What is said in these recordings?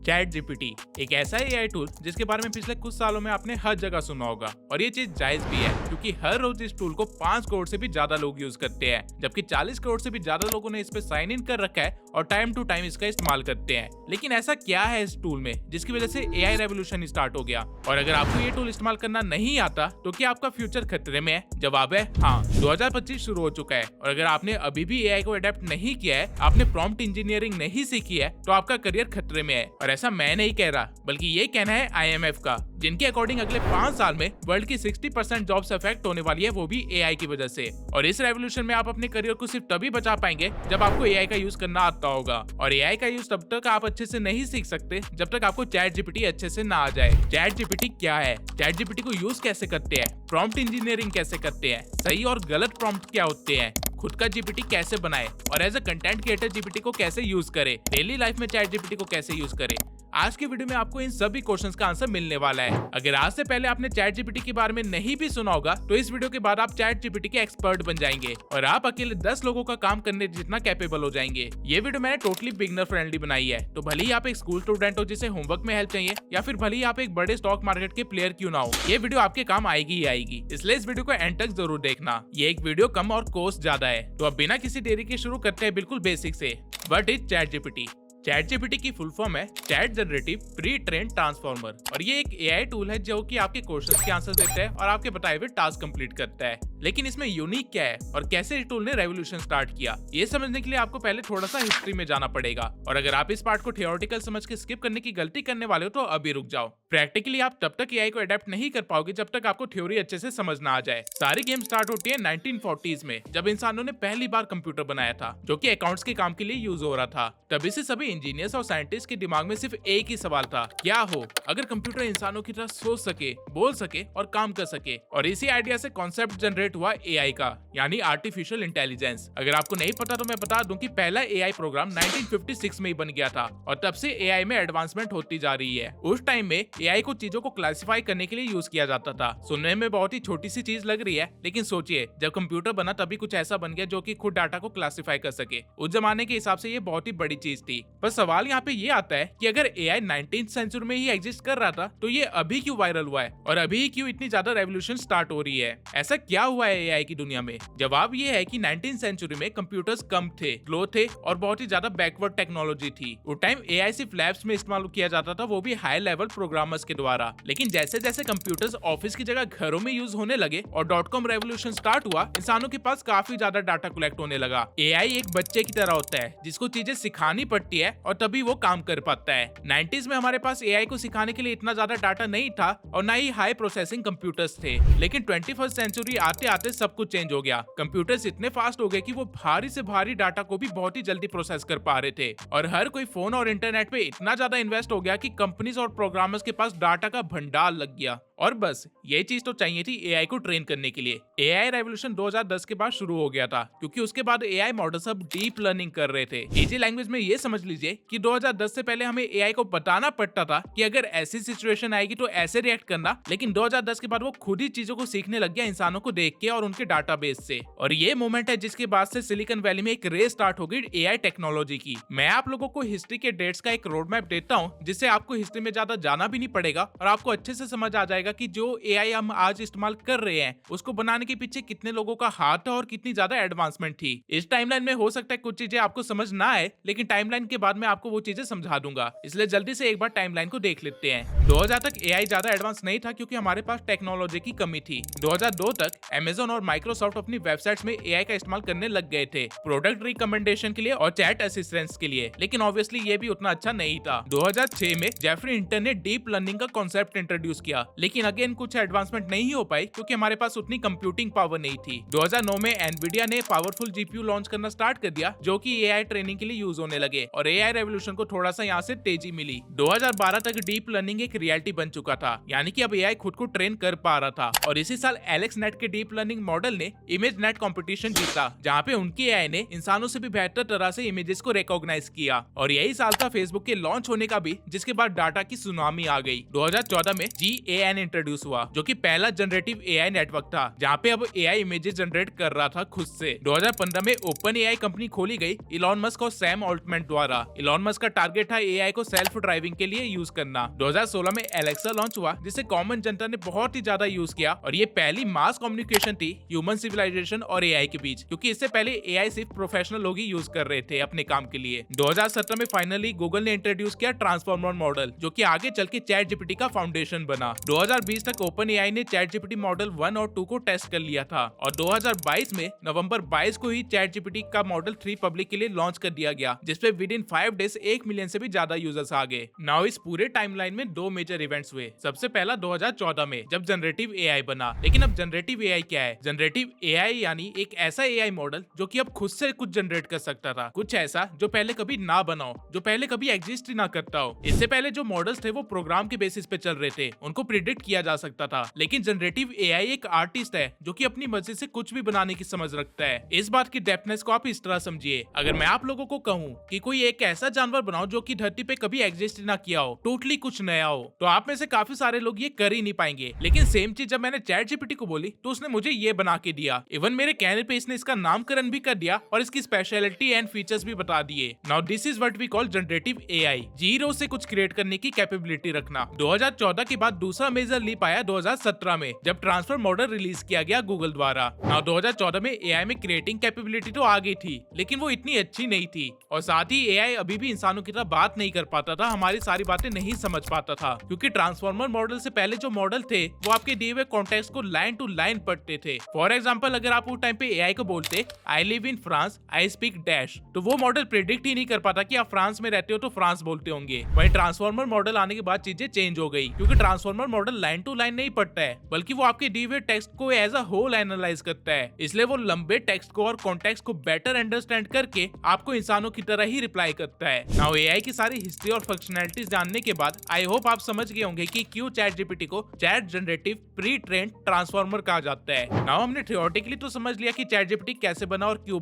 Chat GPT एक ऐसा AI tool जिसके बारे में पिछले कुछ सालों में आपने हर जगह सुना होगा और ये चीज जायज भी है क्योंकि हर रोज इस टूल को 5 करोड़ से भी ज्यादा लोग यूज करते हैं, जबकि 40 करोड़ से भी ज्यादा लोगों ने इस पे साइन इन कर रखा है और टाइम टू टाइम इसका इस्तेमाल करते हैं। लेकिन ऐसा क्या है इस टूल में जिसकी वजह से एआई रेवोल्यूशन स्टार्ट हो गया? और अगर आपको ये टूल इस्तेमाल करना नहीं आता तो क्या आपका फ्यूचर खतरे में है? जवाब है हाँ। 2025 शुरू हो चुका है और अगर आपने अभी भी एआई को अडेप्ट नहीं किया है, आपने प्रॉम्प्ट इंजीनियरिंग नहीं सीखी है, तो आपका करियर खतरे में है। और ऐसा मैं नहीं कह रहा, बल्कि ये कहना है आईएमएफ का, जिनके अकॉर्डिंग अगले 5 साल में वर्ल्ड की 60% जॉब्स अफेक्ट होने वाली है, वो भी एआई की वजह से। और इस रेवोल्यूशन में आप अपने करियर को सिर्फ तभी बचा पाएंगे जब आपको एआई का यूज करना आता होगा। और एआई का यूज तब तक आप अच्छे से नहीं सीख सकते जब तक आपको चैट जीपीटी अच्छे से ना आ जाए। चैट जीपीटी क्या है? चैट जीपीटी को यूज कैसे करते हैं? प्रॉम्प्ट इंजीनियरिंग कैसे करते हैं? सही और गलत प्रॉम्प्ट क्या होते हैं? खुद का जीपीटी कैसे बनाए और as a content creator GPT को कैसे यूज करे? डेली लाइफ में चैट जीपीटी को कैसे यूज करे? आज की वीडियो में आपको इन सभी क्वेश्चंस का आंसर मिलने वाला है। अगर आज से पहले आपने चैट जीपीटी के बारे में नहीं भी सुना होगा तो इस वीडियो के बाद आप चैट जीपीटी के एक्सपर्ट बन जाएंगे और आप अकेले 10 लोगों का काम करने जितना कैपेबल हो जाएंगे। ये वीडियो मैंने टोटली बिगनर फ्रेंडली बनाई है, तो भले ही आप एक स्कूल स्टूडेंट हो जिसे होमवर्क में हेल्प चाहिए, या फिर भले ही आप एक बड़े स्टॉक मार्केट के प्लेयर क्यों ना हो, ये वीडियो आपके काम आएगी ही आएगी। इसलिए इस वीडियो को एंड तक जरूर देखना। ये एक वीडियो कम और कॉस्ट ज्यादा है, तो अब बिना किसी देरी के शुरू करते हैं बिल्कुल बेसिक से। What is chat GPT? Chat GPT की फुल फॉर्म है chat generative pre train transformer, और ये एक एआई टूल है जो कि आपके क्वेश्चंस के आंसर देता है और आपके बताए हुए टास्क कंप्लीट करता है। लेकिन इसमें यूनिक क्या है और कैसे इस टूल ने रेवोल्यूशन स्टार्ट किया, ये समझने के लिए आपको पहले थोड़ा सा हिस्ट्री में जाना पड़ेगा। और अगर आप इस पार्ट को थियोरेटिकल समझ के स्किप करने की गलती करने वाले हो तो अभी रुक जाओ। प्रैक्टिकली आप तब तक एआई को अडेप्ट नहीं कर पाओगे जब तक आपको थ्योरी अच्छे से समझ ना आ जाए। सारी गेम स्टार्ट होती है 1940s में, जब इंसानों ने पहली बार कंप्यूटर बनाया था जो कि अकाउंट्स के काम के लिए यूज हो रहा था। तभी से सभी इंजीनियर्स और साइंटिस्ट के दिमाग में सिर्फ एक ही सवाल था, क्या हो अगर कंप्यूटर इंसानों की तरह सोच सके, बोल सके और काम कर सके। और इसी आइडिया से कॉन्सेप्ट जनरेट हुआ एआई का, यानी आर्टिफिशियल इंटेलिजेंस। अगर आपको नहीं पता तो मैं बता दूं कि पहला एआई प्रोग्राम 1956 में ही बन गया था और तब से एआई में एडवांसमेंट होती जा रही है। उस टाइम में एआई को चीजों को क्लासिफाई करने के लिए यूज किया जाता था। सुनने में बहुत ही छोटी सी चीज लग रही है, लेकिन सोचिए जब कंप्यूटर बना तभी कुछ ऐसा बन गया जो कि खुद डाटा को क्लासिफाई कर सके। उस जमाने के हिसाब से ये बहुत ही बड़ी चीज थी। पर सवाल यहाँ पे ये आता है कि अगर एआई 19th सेंचुरी में ही एग्जिस्ट कर रहा था तो ये अभी क्यों वायरल हुआ है और अभी क्यों इतनी ज्यादा रेवोल्यूशन स्टार्ट हो रही है? ऐसा क्या हुआ है एआई की दुनिया में? जवाब ये है कि 19th सेंचुरी में कंप्यूटर्स कम थे, स्लो थे और बहुत ही ज्यादा बैकवर्ड टेक्नोलॉजी थी। उस टाइम एआई सिर्फ लैब्स में इस्तेमाल किया जाता था, वो भी हाई लेवल प्रोग्रामर्स के द्वारा। लेकिन जैसे जैसे कंप्यूटर्स ऑफिस की जगह घरों में यूज होने लगे और .com रेवोल्यूशन स्टार्ट हुआ, इंसानों के पास काफी ज्यादा डाटा कलेक्ट होने लगा। एआई एक बच्चे की तरह होता है जिसको चीजें सिखानी पड़ती है और तभी वो काम कर पाता है। 90s में हमारे पास एआई को सिखाने के लिए इतना ज्यादा डाटा नहीं था और ना ही हाई प्रोसेसिंग कंप्यूटर्स थे। लेकिन 21st सेंचुरी आते आते सब कुछ चेंज हो गया। कंप्यूटर्स इतने फास्ट हो गए कि वो भारी से भारी डाटा को भी बहुत ही जल्दी प्रोसेस कर पा रहे थे और हर कोई फोन और इंटरनेट पे इतना ज्यादा इन्वेस्ट हो गया कि कंपनीज और प्रोग्रामर्स के पास डाटा का भंडार लग गया। और बस ये चीज तो चाहिए थी एआई को ट्रेन करने के लिए। एआई रेवोल्यूशन 2010 के बाद शुरू हो गया था, क्योंकि उसके बाद एआई मॉडल्स अब डीप लर्निंग कर रहे थे। इजी लैंग्वेज में ये समझ लीजिए कि 2010 से पहले हमें एआई को बताना पड़ता था कि अगर ऐसी सिचुएशन आएगी तो ऐसे रिएक्ट करना, लेकिन 2010 के बाद वो खुद ही चीजों को सीखने लग गया इंसानों को देख के और उनके डाटाबेस से। और ये मोमेंट है जिसके बाद से सिलिकॉन वैली में एक रेस स्टार्ट हो गई एआई टेक्नोलॉजी की। मैं आप लोगों को हिस्ट्री के डेट्स का एक रोड मैप देता हूँ, जिससे आपको हिस्ट्री में ज्यादा जाना भी नहीं पड़ेगा और आपको अच्छे से समझ आ जाएगा कि जो एआई हम आज इस्तेमाल कर रहे हैं उसको बनाने के पीछे कितने लोगों का हाथ है और कितनी ज्यादा एडवांसमेंट थी। इस टाइमलाइन में हो सकता है कुछ चीजें आपको समझ ना आए, लेकिन टाइमलाइन के बाद में आपको वो चीजें समझा दूंगा। इसलिए जल्दी से एक बार टाइमलाइन को देख लेते हैं। 2000 तक एआई ज्यादा एडवांस नहीं था क्योंकि हमारे पास टेक्नोलॉजी की कमी थी। 2002 तक अमेज़न और माइक्रोसॉफ्ट अपनी वेबसाइट्स में एआई का इस्तेमाल करने लग गए थे, प्रोडक्ट रिकमेंडेशन के लिए और चैट असिस्टेंस के लिए। लेकिन ऑब्वियसली ये भी उतना अच्छा नहीं था। 2006 में जेफरी हिंटन ने डीप लर्निंग का कॉन्सेप्ट इंट्रोड्यूस किया, लेकिन अगेन कुछ एडवांसमेंट नहीं हो पाई क्योंकि हमारे पास उतनी कंप्यूटिंग पावर नहीं थी। 2009 में एनवीडिया ने पावरफुल जीपीयू लॉन्च करना स्टार्ट कर दिया जो कि एआई ट्रेनिंग के लिए यूज होने लगे और एआई रेवोल्यूशन को थोड़ा सा यहाँ से तेजी मिली। 2012 तक डीप लर्निंग एक रियलिटी बन चुका था, यानी कि अब एआई खुद को ट्रेन कर पा रहा था। और इसी साल एलेक्स नेट के डीप लर्निंग मॉडल ने इमेज नेट कंपटीशन जीता, जहाँ पे उनकी एआई ने इंसानों से भी बेहतर तरह से इमेजेस को रिकॉग्नाइज किया। और यही साल था फेसबुक के लॉन्च होने का भी, जिसके बाद डाटा की सुनामी आ गई। 2014 में GAN इंट्रोड्यूस हुआ, जो कि पहला जनरेटिव एआई नेटवर्क था, जहाँ पे अब एआई इमेजेस जनरेट कर रहा था खुद से। 2015 में ओपन एआई कंपनी खोली गई इलॉन मस्क और सैम ऑल्टमैन द्वारा। इलॉन मस्क का टारगेट था एआई को सेल्फ ड्राइविंग के लिए यूज करना। 2016 में एलेक्सा लॉन्च हुआ, जिसे कॉमन जनता ने बहुत ही ज्यादा यूज किया, और ये पहली मास कम्युनिकेशन थी ह्यूमन सिविलाइजेशन और एआई के बीच, क्योंकि इससे पहले एआई सिर्फ प्रोफेशनल लोग ही यूज कर रहे थे अपने काम के लिए। 2017 में फाइनली गूगल ने इंट्रोड्यूस किया ट्रांसफॉर्मर मॉडल, जो कि आगे चल के चैट जीपीटी का फाउंडेशन बना। 2020 तक ओपन एआई ने चैट जीपीटी मॉडल 1 और 2 को टेस्ट कर लिया था, और 2022 में नवंबर 22 को ही चैट जीपीटी का मॉडल 3 पब्लिक के लिए लॉन्च कर दिया गया, जिसपे विद इन 5 डेज 1 मिलियन से भी ज्यादा यूजर्स आ गए। नाउ इस पूरे टाइमलाइन में 2 मेजर इवेंट्स हुए। सबसे पहला 2014 में, जब जनरेटिव एआई बना। लेकिन अब जनरेटिव एआई क्या है? जनरेटिव एआई यानी एक ऐसा एआई मॉडल जो कि अब खुद से कुछ जनरेट कर सकता था, कुछ ऐसा जो पहले कभी ना बना हो, जो पहले कभी एग्जिस्ट ही ना करता हो। इससे पहले जो मॉडल्स थे वो प्रोग्राम के बेसिस पे चल रहे थे, उनको प्रिडिक्ट किया जा सकता था। लेकिन जनरेटिव एआई एक आर्टिस्ट है जो कि अपनी मर्जी से कुछ भी बनाने की समझ रखता है। इस बात की डेप्थनेस को आप इस तरह समझिए, अगर मैं आप लोगों को कहूँ कि कोई एक ऐसा जानवर बनाओ जो कि धरती पे कभी एग्जिस्ट ना किया हो, टोटली कुछ नया हो, तो आप में से काफी सारे लोग ये कर ही नहीं पाएंगे। लेकिन सेम चीज जब मैंने चैट जीपीटी को बोली तो उसने मुझे ये बना के दिया। इवन मेरे कहने पे इसने इसका नामकरण भी कर दिया और इसकी स्पेशलिटी एंड फीचर्स भी बता दिए। Now this is what we call generative AI, zero से कुछ क्रिएट करने की कैपेबिलिटी रखना। 2014 के बाद दूसरा मेजर लीप आया 2017 में, जब ट्रांसफर मॉडल रिलीज किया गया गूगल द्वारा। नाउ 2014 में एआई में क्रिएटिंग कैपेबिलिटी तो आ गई थी, लेकिन वो इतनी अच्छी नहीं थी, और साथ ही एआई अभी भी इंसानों की तरह बात नहीं कर पाता था, हमारी सारी बातें नहीं समझ पाता था, क्योंकि ट्रांसफॉर्मर मॉडल से पहले जो मॉडल थे वो आपके दिए हुए कॉन्टेक्स्ट को लाइन टू लाइन पढ़ते थे। फॉर एग्जाम्पल, अगर आप उस टाइम पे एआई को बोलते I live in France, I speak dash, तो वो मॉडल प्रिडिक्ट ही नहीं कर पाता कि आप फ्रांस में रहते हो तो फ्रांस बोलते होंगे। वहीं ट्रांसफॉर्मर मॉडल आने के बाद चीजें चेंज हो गई, क्योंकि transformer model line to line नहीं पढ़ता है, बल्कि वो आपके दिए हुए टेक्स्ट को एज अ होल एनालाइज करता है। इसलिए वो लंबे टेक्स्ट को और कॉन्टेक्स्ट को बेटर अंडरस्टैंड करके आपको इंसानों की तरह ही रिप्लाई करता है। नाउ एआई की सारी हिस्ट्री और फंक्शनैलिटीज जानने के बाद आई होप आप समझ गए होंगे कि क्यों चैट जीपीटी को chat generative pre trained transformer कहा जाता है। नाउ हमने थियोरेटिकली तो समझ लिया कि चैट जीपीटी कैसे बना और क्यों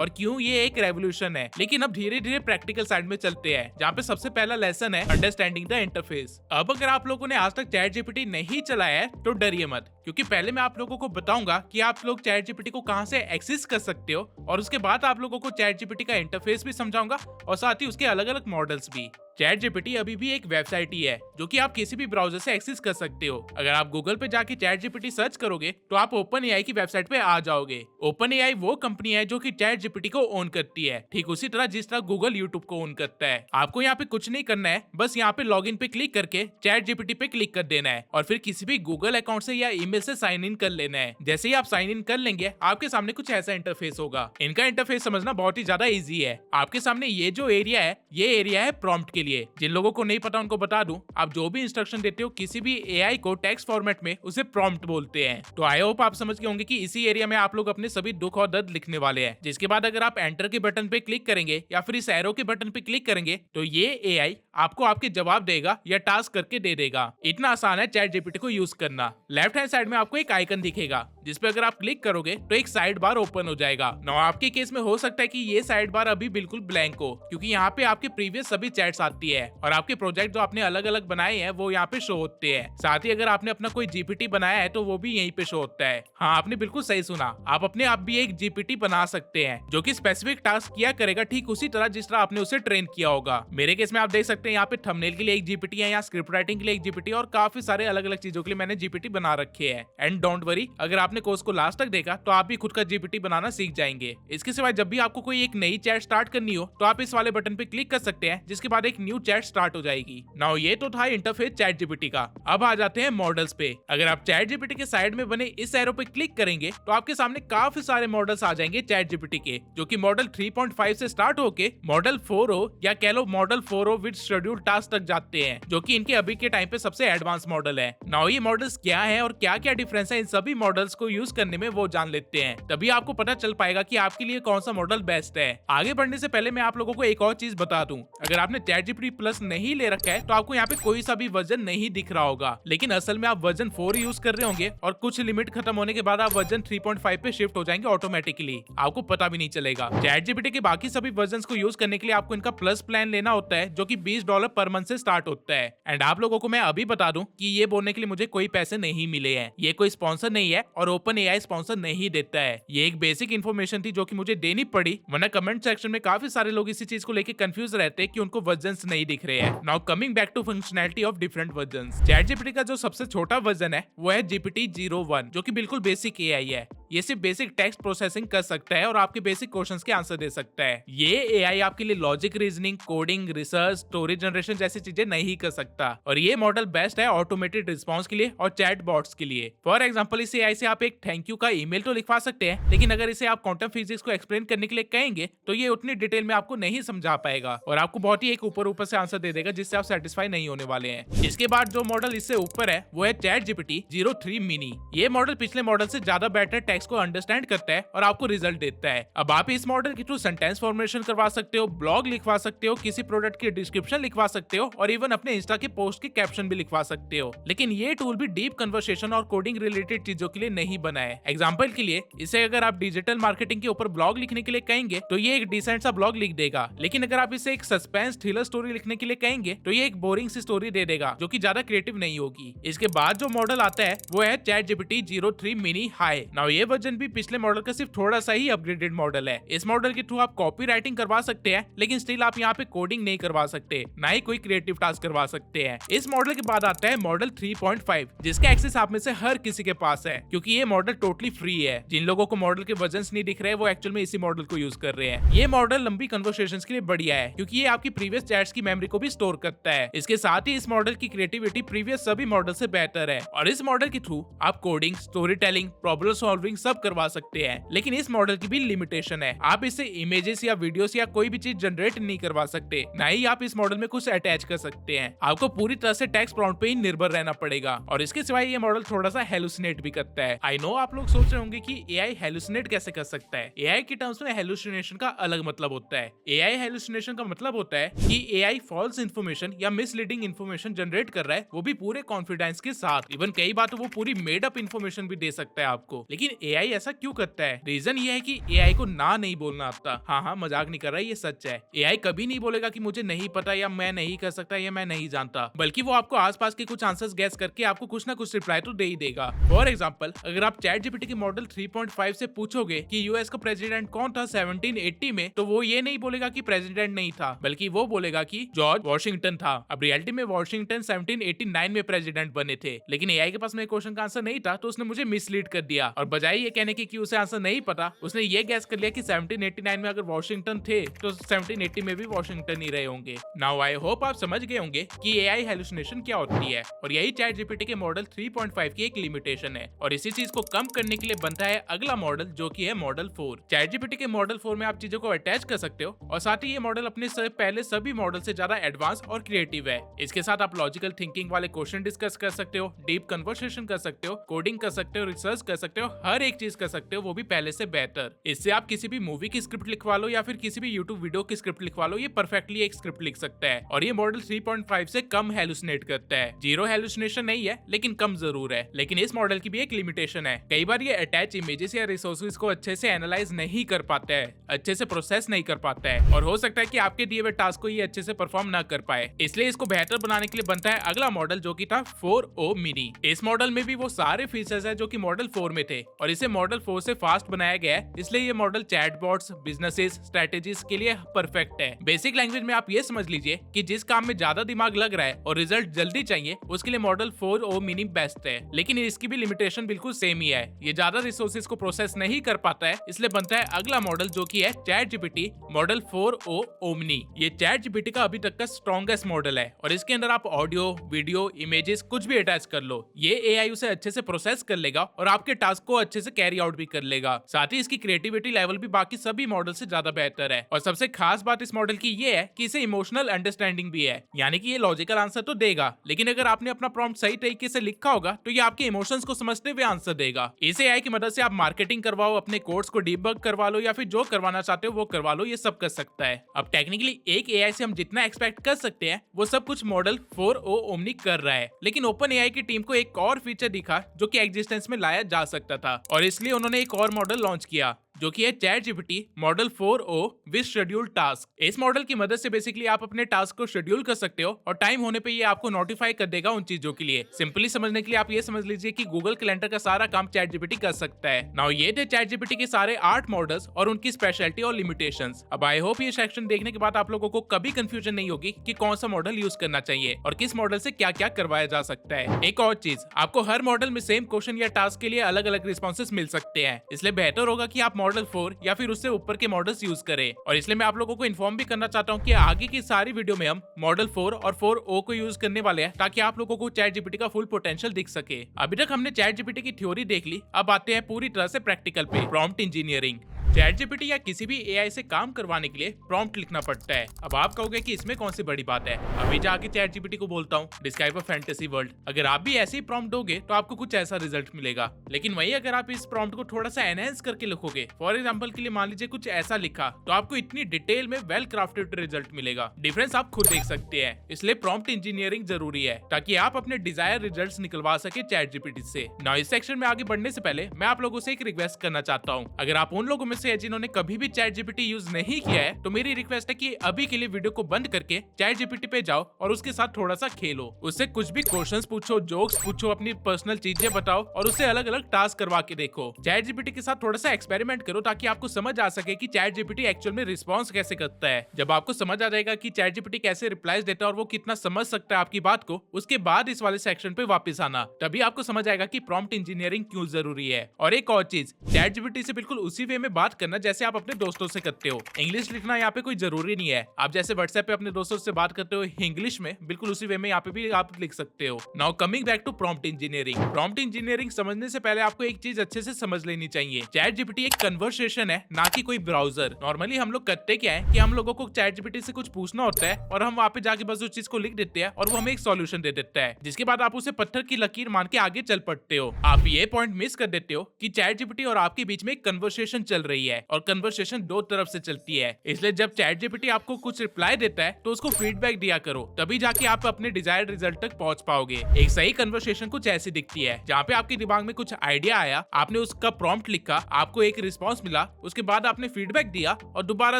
क्यों ये एक रेवोल्यूशन है। लेकिन अब धीरे धीरे प्रैक्टिकल साइड में चलते हैं, जहाँ पे सबसे पहला लेसन है अंडरस्टैंडिंग द इंटरफेस। अब अगर आप लोगों ने आज तक चैट जीपीटी नहीं चलाया है तो डरिए मत, क्योंकि पहले मैं आप लोगों को बताऊंगा कि आप लोग चैट जीपीटी को कहां से एक्सेस कर सकते हो, और उसके बाद आप लोगों को चैट जीपीटी का इंटरफेस भी समझाऊंगा और साथ ही उसके अलग अलग मॉडल्स भी। चैट जीपीटी अभी भी एक वेबसाइट ही है जो कि आप किसी भी ब्राउजर से एक्सेस कर सकते हो। अगर आप गूगल पे जाके चैट जीपीटी सर्च करोगे तो आप ओपन एआई की वेबसाइट पे आ जाओगे। ओपन एआई वो कंपनी है जो कि चैट जीपीटी को ओन करती है, ठीक उसी तरह जिस तरह गूगल यूट्यूब को ओन करता है। आपको यहाँ पे कुछ नहीं करना है, बस यहाँ पे लॉगिन पे क्लिक करके चैट जीपीटी पे क्लिक कर देना है और फिर किसी भी गूगल अकाउंट से या ईमेल से साइन इन कर लेना है। जैसे ही आप साइन इन कर लेंगे आपके सामने कुछ ऐसा इंटरफेस होगा। इनका इंटरफेस समझना बहुत ही ज्यादा इजी है। आपके सामने ये जो एरिया है, ये एरिया है प्रॉम्प्ट के लिए। जिन लोगों को नहीं पता उनको बता दूं, आप जो भी इंस्ट्रक्शन देते हो किसी भी एआई को टेक्स्ट फॉर्मेट में, उसे प्रॉम्प्ट बोलते हैं। तो आई होप आप समझ गए होंगे कि इसी एरिया में आप लोग अपने सभी दुख और दर्द लिखने वाले हैं। जिसके बाद अगर आप एंटर के बटन पे क्लिक करेंगे या फिर इस एरो के बटन पे क्लिक करेंगे तो ये एआई आपको आपके जवाब देगा या टास्क करके दे देगा। इतना आसान है चैट जीपीटी को यूज करना। लेफ्ट हैंड साइड में आपको एक आइकन दिखेगा जिसपे अगर आप क्लिक करोगे तो एक साइड बार ओपन हो जाएगा। नाउ आपके केस में हो सकता है कि ये साइड बार अभी बिल्कुल ब्लैंक हो, क्योंकि यहाँ पे आपके प्रीवियस सभी चैट्स आती है और आपके प्रोजेक्ट जो आपने अलग अलग बनाए हैं वो यहाँ पे शो होते हैं। साथ ही अगर आपने अपना कोई जीपीटी बनाया है तो वो भी यहीं पे शो होता है। हाँ, आपने बिल्कुल सही सुना, आप अपने आप भी एक जीपीटी बना सकते हैं जो कि स्पेसिफिक टास्क किया करेगा, ठीक उसी तरह जिस तरह आपने उसे ट्रेन किया होगा। मेरे केस में आप देख सकते हैं यहाँ पे थंबनेल के लिए एक जीपीटी है, यहाँ स्क्रिप्ट राइटिंग के लिए एक जीपीटी और काफी सारे अलग अलग चीजों के लिए मैंने जीपीटी बना रखे हैं। एंड डोंट वरी, अगर आपने कोर्स को लास्ट तक देखा तो आप भी खुद का जीपीटी बनाना सीख जाएंगे। इसके सिवाय जब भी आपको कोई एक नई चैट स्टार्ट करनी हो तो आप इस वाले बटन पे क्लिक कर सकते हैं, जिसके बाद एक न्यू चैट स्टार्ट हो जाएगी। नाउ ये तो था इंटरफेस चैट जीपीटी का। अब आ जाते हैं मॉडल्स पे। अगर आप चैट जीपीटी के साइड में बने इस एरो पे क्लिक करेंगे तो आपके सामने काफी सारे मॉडल्स आ जाएंगे चैट जीपीटी के, जो कि मॉडल 3.5 से स्टार्ट होके मॉडल 4o या कह low model 4o with schedule task तक जाते हैं, जो कि इनके अभी के टाइम पे सबसे एडवांस मॉडल है। नाउ ये मॉडल्स क्या है और क्या क्या डिफरेंस है इन सभी मॉडल्स को यूज करने में वो जान लेते हैं, तभी आपको पता चल पाएगा कि आपके लिए कौन सा मॉडल बेस्ट है। आगे बढ़ने से पहले मैं आप लोगों को एक और चीज बता दूं, अगर आपने ChatGPT Plus नहीं ले रखा है तो आपको यहाँ पे कोई सा भी वर्जन नहीं दिख रहा होगा, लेकिन असल में आप वर्जन 4 यूज कर रहे होंगे और कुछ लिमिट खत्म होने के बाद आप वर्जन 3.5 पे शिफ्ट हो जाएंगे ऑटोमेटिकली, आपको पता भी नहीं चलेगा। ChatGPT के बाकी सभी वर्जन को यूज करने के लिए आपको इनका प्लस प्लान लेना होता है, जो कि $20 पर मंथ से स्टार्ट होता है। एंड आप लोगों को मैं अभी बता दूं कि ये बोलने के लिए मुझे कोई पैसे नहीं मिले हैं, ये कोई स्पॉन्सर नहीं है और OpenAI स्पॉन्सर नहीं देता है। ये एक बेसिक इन्फॉर्मेशन थी जो कि मुझे देनी पड़ी, वरना कमेंट सेक्शन में काफी सारे लोग इसी चीज को लेकर कंफ्यूज रहते हैं कि उनको वर्जन्स नहीं दिख रहे हैं। Now coming back to functionality of different versions. ChatGPT का जो सबसे छोटा वर्जन है वो है GPT-01, जो कि बिल्कुल बेसिक AI है। ये सिर्फ बेसिक टेक्स्ट प्रोसेसिंग कर सकता है और आपके बेसिक क्वेश्चंस के आंसर दे सकता है। ये AI आपके लिए logic reasoning, coding, research, story generation जैसी चीजें नहीं कर सकता, और ये मॉडल बेस्ट है ऑटोमेटेड रिस्पॉन्स के लिए और चैट बॉट्स के लिए। फॉर एग्जांपल, इस AI से आप एक थैंक यू का ईमेल तो लिखवा सकते हैं, लेकिन अगर इसे आप क्वांटम फिजिक्स को एक्सप्लेन करने के लिए कहेंगे तो ये उतनी डिटेल में आपको नहीं समझा पाएगा और आपको बहुत ही एक ऊपर से आंसर दे देगा जिससे आप सेटिस्फाई नहीं होने वाले हैं। इसके बाद जो मॉडल इससे ऊपर है वो है ChatGPT-03 मिनी। ये मॉडल पिछले मॉडल से ज्यादा बेटर टेक्स्ट को अंडरस्टैंड करता है और आपको रिजल्ट देता है। अब आप इस मॉडल के थ्रू सेंटेंस फॉर्मेशन करवा सकते हो, ब्लॉग लिखवा सकते हो, किसी प्रोडक्ट की डिस्क्रिप्शन लिखवा सकते हो और इवन अपने इंस्टा के पोस्ट के कैप्शन भी लिखवा सकते हो। लेकिन ये टूल भी डीप कन्वर्सेशन और कोडिंग रिलेटेड चीजों के लिए नहीं बना है। एग्जाम्पल के लिए, इसे अगर आप डिजिटल मार्केटिंग के ऊपर ब्लॉग लिखने के लिए कहेंगे तो ये एक डिसेंट सा ब्लॉग लिख देगा, लेकिन अगर आप इसे एक सस्पेंस थ्रिलर स्टोरी लिखने के लिए कहेंगे तो ये एक बोरिंग सी स्टोरी दे देगा जो कि ज्यादा क्रिएटिव नहीं होगी। इसके बाद जो मॉडल आता है वो है ChatGPT-03 मिनी हाई। नाउ ये वर्जन भी पिछले मॉडल का सिर्फ थोड़ा सा ही अपग्रेडेड मॉडल है। इस मॉडल के थ्रू आप कॉपी राइटिंग करवा सकते हैं, लेकिन स्टिल आप यहाँ पे कोडिंग नहीं करवा सकते, ना ही कोई क्रिएटिव टास्क करवा सकते हैं। इस मॉडल के बाद आता है मॉडल 3.5, जिसका एक्सेस आप में से हर किसी के पास है, क्योंकि ये मॉडल टोटली फ्री है। जिन लोगों को मॉडल के वर्जन्स नहीं दिख रहे वो एक्चुअल में इसी मॉडल को यूज कर रहे हैं। ये मॉडल लंबी कन्वर्सेशंस के लिए बढ़िया है, क्योंकि ये आपकी प्रीवियस चैट्स की मेमोरी को भी स्टोर करता है। इसके साथ ही इस मॉडल की क्रिएटिविटी प्रीवियस सभी मॉडल से बेहतर है और इस मॉडल के थ्रू आप coding, story telling, problem solving सब करवा सकते हैं। लेकिन इस मॉडल की भी लिमिटेशन है, आप इससे इमेजेस या वीडियोस या कोई भी चीज जनरेट नहीं करवा सकते, ना ही आप इस मॉडल में कुछ अटैच कर सकते हैं। आपको पूरी तरह से टेक्स्ट प्रॉम्प्ट पे ही निर्भर रहना पड़ेगा और इसके सिवाय ये मॉडल थोड़ा सा हेलुसिनेट भी करता है। आई नो आप लोग सोच रहे होंगे कि AI हेलुसिनेट कैसे कर सकता है। AI की टर्म्स में हेलुसिनेशन का अलग मतलब होता है। AI हेलुसिनेशन का मतलब होता है कि AI फॉल्स इन्फॉर्मेशन या मिसलीडिंग इन्फॉर्मेशन जनरेट कर रहा है, वो भी पूरे कॉन्फिडेंस के साथ। इवन कई बार तो वो पूरी मेड अप इन्फॉर्मेशन भी दे सकता है आपको। लेकिन AI ऐसा क्यों करता है? रीजन ये है कि AI को ना नहीं बोलना आता। हाँ, मजाक नहीं कर रहा, ये सच है। AI कभी नहीं बोलेगा कि मुझे नहीं पता या मैं नहीं कर सकता या मैं नहीं जानता, बल्कि वो आपको आसपास के कुछ आंसर्स गैस करके आपको कुछ ना कुछ रिप्लाई तो दे ही देगा। फॉर एग्जांपल, अगर आप ChatGPT के मॉडल 3.5 से पूछोगे कि यूएस का प्रेसिडेंट कौन था 1780 में, तो वो ये नहीं बोलेगा कि प्रेसिडेंट नहीं था, बल्कि वो बोलेगा कि जॉर्ज वॉशिंगटन था। अब रियलिटी में वॉशिंगटन 1789 में प्रेसिडेंट बने थे, लेकिन AI के पास मेरे क्वेश्चन का आंसर नहीं था, तो उसने मुझे मिसलीड कर दिया और बजाय ये कहने की कि उसे आंसर नहीं पता, उसने ये गैस कर लिया कि 1789 में अगर वॉशिंगटन थे तो 1780 में भी वॉशिंगटन ही रहे होंगे। नाउ आई होप आप समझ गए होंगे कि AI हेलुसिनेशन क्या होती है और यही ChatGPT के मॉडल 3.5 की एक लिमिटेशन है और इसी चीज को कम करने के लिए बनता है अगला मॉडल, जो कि है मॉडल 4। ChatGPT के मॉडल 4 में आप चीजों को अटैच कर सकते हो और साथ ही ये मॉडल अपने से पहले सभी मॉडल से ज्यादा एडवांस और क्रिएटिव है। इसके साथ आप लॉजिकल थिंकिंग वाले क्वेश्चन डिस्कस कर सकते हो, डीप कन्वर्सेशन कर सकते हो, कोडिंग कर सकते हो, रिसर्च कर सकते हो, हर एक चीज कर सकते हो, वो भी पहले से बेहतर। इससे आप किसी भी मूवी की स्क्रिप्ट लिखवा लो या फिर किसी भी यूट्यूब वीडियो की स्क्रिप्ट लिखवा लो, ये परफेक्टली एक स्क्रिप्ट लिख सकता है और ये मॉडल 3.5 से कम हेलुसिनेट करता है। जीरो हेलुसिनेशन नहीं है, लेकिन कम जरूर है। लेकिन इस मॉडल की भी एक लिमिटेशन है, कई बार ये अटैच इमेजेस या रिसोर्सेज को अच्छे से एनालाइज नहीं कर पाता है, अच्छे से प्रोसेस नहीं कर पाता है और हो सकता है कि आपके दिए हुए टास्क को ये अच्छे से परफॉर्म ना कर पाए। इसलिए इसको बेहतर बनाने के लिए बनता है अगला मॉडल, जो कि था 4o मिनी। इस मॉडल में भी वो सारे फीचर्स है जो कि मॉडल 4 में थे और इसे मॉडल 4 से फास्ट बनाया गया है, इसलिए ये मॉडल चैटबॉट्स, बिजनेसेस, स्ट्रेटेजीज के लिए परफेक्ट है। बेसिक लैंग्वेज में आप ये समझ लीजिए कि जिस काम में ज्यादा दिमाग लग रहा है और रिजल्ट जल्दी चाहिए, उसके लिए मॉडल 4o मिनी बेस्ट है। लेकिन इसकी भी लिमिटेशन बिल्कुल सेम ही है, ये ज्यादा रिसोर्सेज को प्रोसेस नहीं कर पाता है, इसलिए बनता है अगला मॉडल, जो कि है ChatGPT मॉडल 4o ओमनी। ये ChatGPT का अभी तक का स्ट्रॉन्गेस्ट मॉडल है और इसके अंदर आप ऑडियो, वीडियो, इमेजेस कुछ भी अटैच कर लो, ये AI उसे अच्छे से प्रोसेस कर लेगा और आपके टास्क को अच्छे अच्छे से कैरी आउट भी कर लेगा। साथ ही इसकी क्रिएटिविटी लेवल भी बाकी सभी मॉडल से ज्यादा बेहतर है। और सबसे खास बात इस मॉडल की ये है कि इसे इमोशनल अंडरस्टैंडिंग भी है, यानी कि ये लॉजिकल आंसर तो देगा, लेकिन अगर आपने अपना प्रॉम्प्ट सही तरीके से लिखा होगा तो ये आपके इमोशंस को समझते हुए आंसर देगा। इसे एआई की मदद से आप मार्केटिंग करवाओ, अपने कोड्स को डीबग करवा लो या फिर जो करवाना चाहते हो वो करवा लो, ये सब कर सकता है। अब टेक्निकली एक एआई से हम जितना एक्सपेक्ट कर सकते हैं वो सब कुछ मॉडल 4o ओमनी कर रहा है, लेकिन ओपन एआई की टीम को एक और फीचर दिखा जो कि एग्जिस्टेंस में लाया जा सकता था, और इसलिए उन्होंने एक और मॉडल लॉन्च किया जो कि है chat GPT model 4o with schedule task. इस मॉडल की मदद से बेसिकली आप अपने टास्क को शेड्यूल कर सकते हो और टाइम होने पे ये आपको नोटिफाई कर देगा उन चीजों के लिए। सिंपली समझने के लिए आप ये समझ लीजिए कि गूगल कैलेंडर का सारा काम चैट जीपीटी कर सकता है। नाउ ये थे चैट जीपीटी के सारे 8 मॉडल्स और उनकी स्पेशलिटी और लिमिटेशंस। अब आई होप ये सेक्शन देखने के बाद आप लोगों को कभी कंफ्यूजन नहीं होगी कि कौन सा मॉडल यूज करना चाहिए और किस मॉडल से क्या क्या करवाया जा सकता है। एक और चीज, आपको हर मॉडल में सेम क्वेश्चन या टास्क के लिए अलग अलग रिस्पॉन्सेस मिल सकते हैं, इसलिए बेहतर होगा कि आप मॉडल 4 या फिर उससे ऊपर के मॉडल्स यूज करें। और इसलिए मैं आप लोगों को इन्फॉर्म भी करना चाहता हूं कि आगे की सारी वीडियो में हम मॉडल 4 और 4o को यूज करने वाले हैं, ताकि आप लोगों को चैट जीपीटी का फुल पोटेंशियल दिख सके। अभी तक हमने चैट जीपीटी की थ्योरी देख ली, अब आते हैं पूरी तरह से प्रैक्टिकल पे, प्रॉम्प्ट इंजीनियरिंग। चैट जीपीटी या किसी भी एआई से काम करवाने के लिए प्रॉम्प्ट लिखना पड़ता है। अब आप कहोगे कि इसमें कौन सी बड़ी बात है, अभी जाके चैट जीपीटी को बोलता हूँ डिस्क्राइब अ फैंटेसी वर्ल्ड। अगर आप भी ऐसे ही प्रॉम्प्ट दोगे तो आपको कुछ ऐसा रिजल्ट मिलेगा, लेकिन वही अगर आप इस प्रॉम्प्ट को थोड़ा सा एनहेंस करके लिखोगे, फॉर एग्जांपल के लिए मान लीजिए कुछ ऐसा लिखा, तो आपको इतनी डिटेल में वेल क्राफ्टेड रिजल्ट मिलेगा। डिफरेंस आप खुद देख सकते हैं, इसलिए प्रॉम्प्ट इंजीनियरिंग जरूरी है ताकि आप अपने डिजायर रिजल्ट्स निकलवा सके चैट जीपीटी से। नाउ इस सेक्शन में आगे बढ़ने से पहले मैं आप लोगों से एक रिक्वेस्ट करना चाहता हूँ। अगर आप उन लोगों में से जिन्होंने कभी भी चैट जीपीटी यूज नहीं किया है तो मेरी रिक्वेस्ट है कि अभी के लिए वीडियो को बंद करके चैट जीपीटी पे जाओ और उसके साथ थोड़ा सा खेलो, उससे कुछ भी क्वेश्चंस पूछो, जोक्स पूछो, अपनी पर्सनल चीजें बताओ और उससे अलग अलग टास्क करवा के देखो। चैट जीपीटी के साथ थोड़ा सा एक्सपेरिमेंट करो ताकि आपको समझ आ सके कि चैट जीपीटी एक्चुअल में रिस्पॉन्स कैसे करता है। जब आपको समझ आ जाएगा कि चैट जीपीटी कैसे रिप्लाईज देता है और वो कितना समझ सकता है आपकी बात को, उसके बाद इस वाले सेक्शन पे वापस आना, तभी आपको समझ आएगा कि प्रॉम्प्ट इंजीनियरिंग क्यों जरूरी है। और एक और चीज, चैट जीपीटी से बिल्कुल उसी वे में बात करना जैसे आप अपने दोस्तों से करते हो। इंग्लिश लिखना यहाँ पे कोई जरूरी नहीं है, आप जैसे व्हाट्सएप पे अपने दोस्तों से बात करते हो इंग्लिश में, बिल्कुल उसी वे में यहाँ पे भी आप लिख सकते हो। Now coming back to prompt engineering. Prompt engineering समझने से पहले आपको एक चीज अच्छे से समझ लेनी चाहिए, चैट जीपीटी एक कन्वर्सेशन है, ना कि कोई ब्राउजर। नॉर्मली हम लोग करते क्या है कि हम लोगों को चैट जीपीटी से कुछ पूछना होता है और हम वहाँ पे जाके बस उस चीज को लिख देते हैं और वो हमें एक सॉल्यूशन दे देता है, जिसके बाद आप उसे पत्थर की लकीर मान के आगे चल पड़ते हो। आप ये पॉइंट मिस कर देते हो कि चैट जीपीटी और आपके बीच में एक कन्वर्सेशन चल रही है और कन्वर्सेशन दो तरफ से चलती है। इसलिए जब चैट जीपीटी आपको कुछ रिप्लाई देता है तो उसको फीडबैक दिया करो, तभी जाके आप अपने डिजायर्ड रिजल्ट तक पहुंच पाओगे। एक सही कन्वर्सेशन कुछ ऐसी दिखती है जहाँ पे आपके दिमाग में कुछ आइडिया आया, आपने उसका प्रॉम्प्ट लिखा, आपको एक रिस्पॉन्स मिला, उसके बाद आपने फीडबैक दिया और दोबारा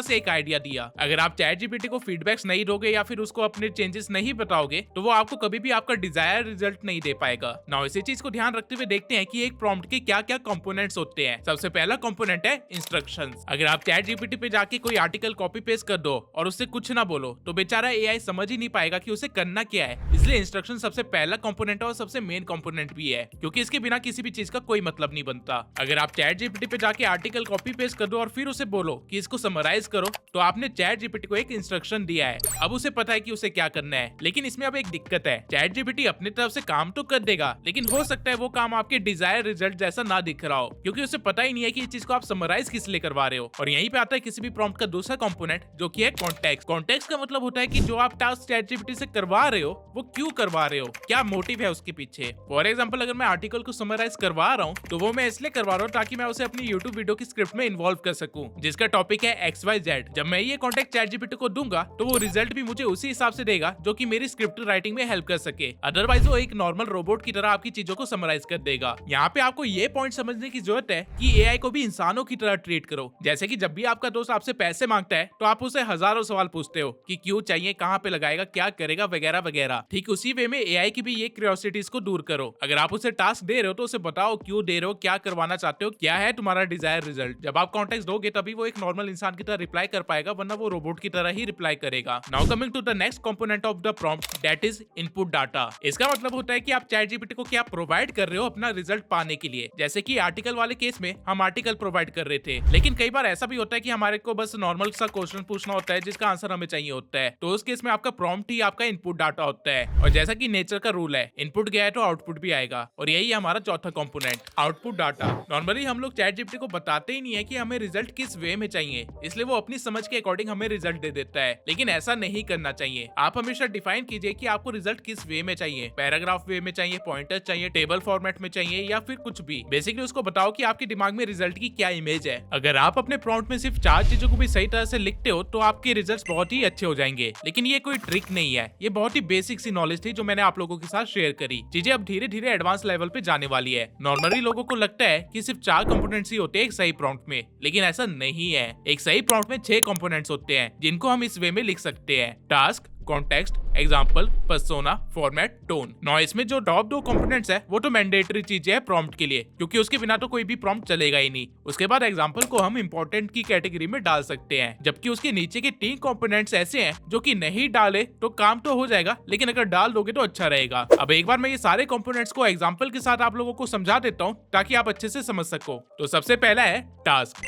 से एक आइडिया दिया। अगर आप चैट जीपीटी को फीडबैक्स नहीं दोगे या फिर उसको अपने चेंजेस नहीं बताओगे तो वो आपको कभी भी आपका डिजायर रिजल्ट नहीं दे पाएगा। नाउ इसी चीज को ध्यान रखते हुए देखते हैं कि एक प्रॉम्प्ट के क्या क्या कंपोनेंट्स होते हैं। सबसे पहला कंपोनेंट है इंस्ट्रक्शंस। अगर आप चैट जीपीटी पे जाके कोई आर्टिकल कॉपी पेस्ट कर दो और उससे कुछ ना बोलो तो बेचारा एआई समझ ही नहीं पाएगा कि उसे करना क्या है। इसलिए इंस्ट्रक्शन सबसे पहला कंपोनेंट है और सबसे मेन कंपोनेंट भी है, क्योंकि इसके बिना किसी भी चीज का कोई मतलब नहीं बनता। अगर आप चैट जीपीटी पे जाके आर्टिकल कॉपी पेस्ट कर दो और फिर उसे बोलो कि इसको समराइज करो, तो आपने चैट जीपीटी को एक इंस्ट्रक्शन दिया है। अब उसे पता है कि उसे क्या करना है, लेकिन इसमें अब एक दिक्कत है, चैट जीपीटी अपनी तरफ से काम तो कर देगा, लेकिन हो सकता है वो काम आपके डिजायर रिजल्ट जैसा ना दिख रहा हो, क्योंकि उसे पता ही नहीं है कि इस चीज को आप समराइज किस लिए करवा रहे हो। और यहीं पे आता है किसी भी प्रॉम्प्ट का दूसरा कंपोनेंट जो कि है कॉन्टेक्स्ट। कॉन्टेक्स्ट का मतलब होता है कि जो आप टास्क चैट जीपीटी से करवा रहे हो वो क्यों करवा रहे हो, क्या मोटिव है उसके पीछे। फॉर एग्जांपल अगर मैं आर्टिकल को समराइज करवा रहा हूँ तो वो मैं इसलिए करवा रहा हूँ ताकि मैं उसे अपनी यूट्यूब वीडियो की स्क्रिप्ट में इन्वॉल्व कर सकूं, जिसका टॉपिक है XYZ। जब मैं ये कॉन्टेक्ट चैट जीपीटी को दूंगा तो वो रिजल्ट भी मुझे उसी हिसाब से देगा जो कि मेरी स्क्रिप्ट राइटिंग में हेल्प कर सके। अदरवाइज वो एक नॉर्मल रोबोट की तरह आपकी चीजों को समराइज कर देगा। यहाँ पे आपको ये पॉइंट समझने की जरूरत है कि एआई को भी इंसानों की तरह ट्रीट करो। जैसे कि जब भी आपका दोस्त आपसे पैसे मांगता है तो आप उसे हजारों सवाल पूछते हो कि क्यों चाहिए, कहाँ पे लगाएगा, क्या करेगा, वगैरह वगैरह। ठीक उसी वे में एआई की भी ये क्यूरियोसिटीज को दूर करो। अगर आप उसे टास्क दे रहे हो तो उसे बताओ क्यों दे रहे हो, क्या करवाना चाहते हो, क्या है तुम्हारा डिजायर रिजल्ट। जब आप कॉन्टेक्स्ट दोगे तभी वो एक नॉर्मल इंसान की तरह रिप्लाई कर पाएगा, वरना वो रोबोट की तरह ही रिप्लाई करेगा। Now coming to the next component of the prompt, that is input data. इसका मतलब होता है कि आप चैट जीपीटी को क्या प्रोवाइड कर रहे हो अपना रिजल्ट पाने के लिए। जैसे कि आर्टिकल वाले केस में हम आर्टिकल प्रोवाइड कर रहे थे, थे। लेकिन कई बार ऐसा भी होता है कि हमारे को बस नॉर्मल सा क्वेश्चन पूछना होता है जिसका आंसर हमें चाहिए होता है, तो उस केस में आपका प्रॉम्प्ट ही आपका इनपुट डाटा होता है। और जैसा कि नेचर का रूल है, इनपुट गया है तो आउटपुट भी आएगा, और यही है हमारा चौथा कंपोनेंट, आउटपुट डाटा। नॉर्मली हम लोग चैट जीपीटी को बताते ही नहीं है कि हमें रिजल्ट किस वे में चाहिए, इसलिए वो अपनी समझ के अकॉर्डिंग हमें रिजल्ट दे देता है। लेकिन ऐसा नहीं करना चाहिए। आप हमेशा डिफाइन कीजिए कि आपको रिजल्ट किस वे में चाहिए, पैराग्राफ वे में चाहिए, पॉइंटर चाहिए, टेबल फॉर्मेट में चाहिए, या फिर कुछ भी। बेसिकली उसको बताओ कि आपके दिमाग में रिजल्ट की क्या इमेज है। अगर आप अपने प्रॉम्प्ट में सिर्फ 4 चीजों को भी सही तरह से लिखते हो तो आपके रिजल्ट्स बहुत ही अच्छे हो जाएंगे। लेकिन ये कोई ट्रिक नहीं है, ये बहुत ही बेसिक सी नॉलेज थी जो मैंने आप लोगों के साथ शेयर करी। चीजें अब धीरे धीरे एडवांस लेवल पे जाने वाली है। नॉर्मली लोगों को लगता है कि सिर्फ 4 कंपोनेंट्स ही होते हैं एक सही प्रॉम्प्ट में, लेकिन ऐसा नहीं है। एक सही प्रॉम्प्ट में 6 कंपोनेंट्स होते हैं जिनको हम इस वे में लिख सकते हैं: task, context, example, persona, format, tone. Now इसमें जो टॉप 2 कंपोनेंट्स है वो तो मैंडेटरी चीजें है प्रॉम्प्ट के लिए, क्योंकि उसके बिना तो कोई भी प्रॉम्प्ट चलेगा ही नहीं। उसके बाद एग्जाम्पल को हम इंपॉर्टेंट की कैटेगरी में डाल सकते हैं, जबकि उसके नीचे के 3 कंपोनेंट्स ऐसे हैं जो कि नहीं डाले तो काम तो हो जाएगा, लेकिन अगर डाल दोगे तो अच्छा रहेगा। अब एक बार मैं ये सारे कंपोनेंट्स को एग्जाम्पल के साथ आप लोगों को समझा देता हूँ ताकि आप अच्छे से समझ सको। तो सबसे पहला है टास्क।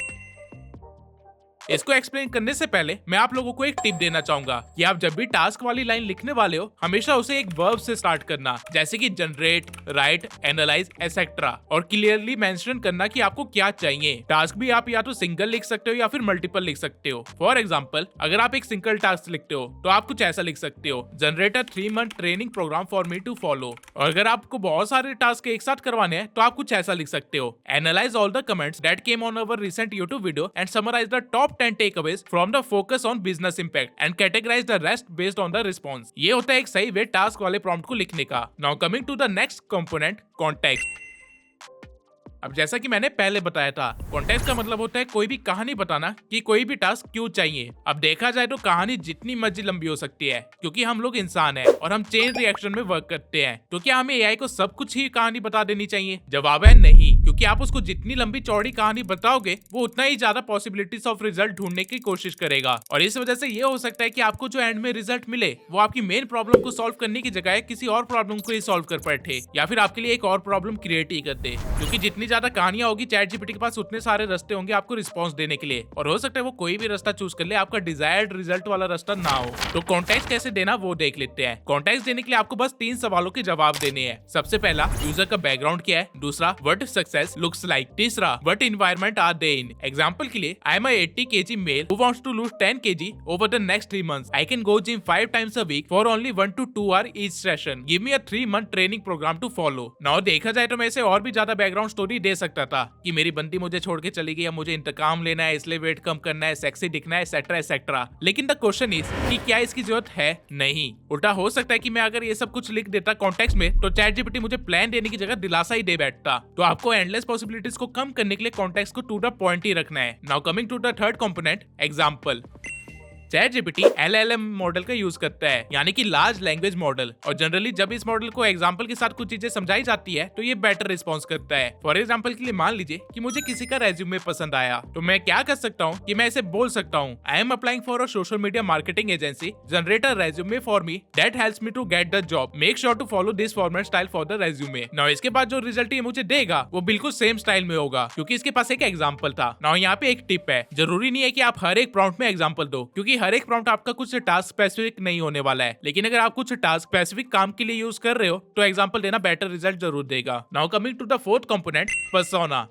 इसको एक्सप्लेन करने से पहले मैं आप लोगों को एक टिप देना चाहूंगा कि आप जब भी टास्क वाली लाइन लिखने वाले हो, हमेशा उसे एक वर्ब से स्टार्ट करना, जैसे कि जनरेट, राइट, एनालाइज, एसेट्रा, और क्लियरली मेंशन करना कि आपको क्या चाहिए। टास्क भी आप या तो सिंगल लिख सकते हो या फिर मल्टीपल लिख सकते हो। फॉर एग्जाम्पल, अगर आप एक सिंगल टास्क लिखते हो तो आप कुछ ऐसा लिख सकते हो: generate a 3 month training program for me to follow. और अगर आपको बहुत सारे टास्क एक साथ करवाने हैं तो आप कुछ ऐसा लिख सकते हो: analyse all the comments that came on our recent YouTube video and summarise the top 10 takeaways from the focus on business impact and categorize the rest based on the response। ये होता है एक सही वे टास्क वाले prompt को लिखने का। Now coming to the next component, context। अब जैसा कि मैंने पहले बताया था, कॉन्टेक्स्ट का मतलब होता है कोई भी कहानी बताना कि कोई भी टास्क क्यों चाहिए। अब देखा जाए तो कहानी जितनी मर्जी लंबी हो सकती है, क्योंकि हम लोग इंसान हैं और हम चेन रिएक्शन में वर्क करते हैं। तो क्या हमें एआई को सब कुछ ही कहानी बता देनी चाहिए? जवाब है नहीं, क्योंकि आप उसको जितनी लंबी चौड़ी कहानी बताओगे वो उतना ही ज्यादा पॉसिबिलिटीज ऑफ रिजल्ट ढूंढने की कोशिश करेगा। और इस वजह से ये हो सकता है कि आपको जो एंड में रिजल्ट मिले वो आपकी मेन प्रॉब्लम को सॉल्व करने की जगह किसी और प्रॉब्लम को ही सॉल्व कर बैठे, या फिर आपके लिए एक और प्रॉब्लम क्रिएट ही कर दे। क्योंकि जितनी ज्यादा कहानियां होगी चैट जीपीटी के पास, उतने सारे रास्ते होंगे आपको रिस्पॉन्स देने के लिए, और हो सकता है वो कोई भी रास्ता चूज कर ले, आपका डिजायर्ड रिजल्ट वाला रास्ता ना हो। तो कॉन्टेक्स्ट कैसे देना वो देख लेते हैं। कॉन्टेक्स्ट देने के लिए आपको बस 3 सवालों के जवाब देने हैं। सबसे पहला, यूजर का बैकग्राउंड क्या है। दूसरा, व्हाट सक्सेस लुक्स लाइक। तीसरा, what environment are they in. Example के लिए, I am a 80 kg male who wants to lose 10 kg over the next 3 months। I can go gym 5 times a week फॉर ओनली 1 to 2 hours each session। Give me a 3 month training programme to follow. Now देखा जाए तो मैं इसे और भी ज्यादा बैकग्राउंड स्टोरी दे सकता था कि मेरी बंदी मुझे छोड़ के चली गई, मुझे इंतकाम लेना है, इसलिए वेट कम करना है, सेक्सी दिखना है, एक्सेट्रा एक्सेट्रा। लेकिन द क्वेश्चन इज कि क्या इसकी जरूरत है? नहीं। उल्टा हो सकता है कि मैं अगर ये सब कुछ लिख देता कॉन्टेक्स्ट में तो चैट जीपीटी मुझे प्लान देने की जगह दिलासा ही दे बैठता। तो आपको एंडलेस पॉसिबिलिटीज को कम करने के लिए कॉन्टेक्स्ट को टू द पॉइंट ही रखना है। Now coming to the third component, example. ChatGPT LLM model का यूज करता है, यानी कि लार्ज लैंग्वेज मॉडल। और जनरली जब इस मॉडल को एग्जांपल के साथ कुछ चीजें समझाई जाती है तो ये बेटर रिस्पॉन्स करता है। फॉर एग्जांपल के लिए मान लीजिए कि मुझे किसी का रेज्यूमे पसंद आया, तो मैं क्या कर सकता हूँ कि मैं इसे बोल सकता हूँ, I am applying for a social media marketing agency, generate a resume for me that helps me to get the job, make sure to follow this format style for the resume. Now इसके बाद जो result ये मुझे देगा वो बिल्कुल same style में होगा, क्योंकि इसके पास एक एग्जाम्पल था। नाउ यहाँ पे एक टिप है, जरूरी नहीं है कि आप हर एक प्रॉम्प्ट में एग्जाम्पल दो, क्योंकि हर एक प्रॉम्प्ट आपका कुछ टास्क स्पेसिफिक नहीं होने वाला है। लेकिन अगर आप कुछ टास्क स्पेसिफिक काम के लिए यूज कर रहे हो तो एग्जांपल देना बेटर रिजल्ट जरूर देगा। Now coming to the fourth component, persona.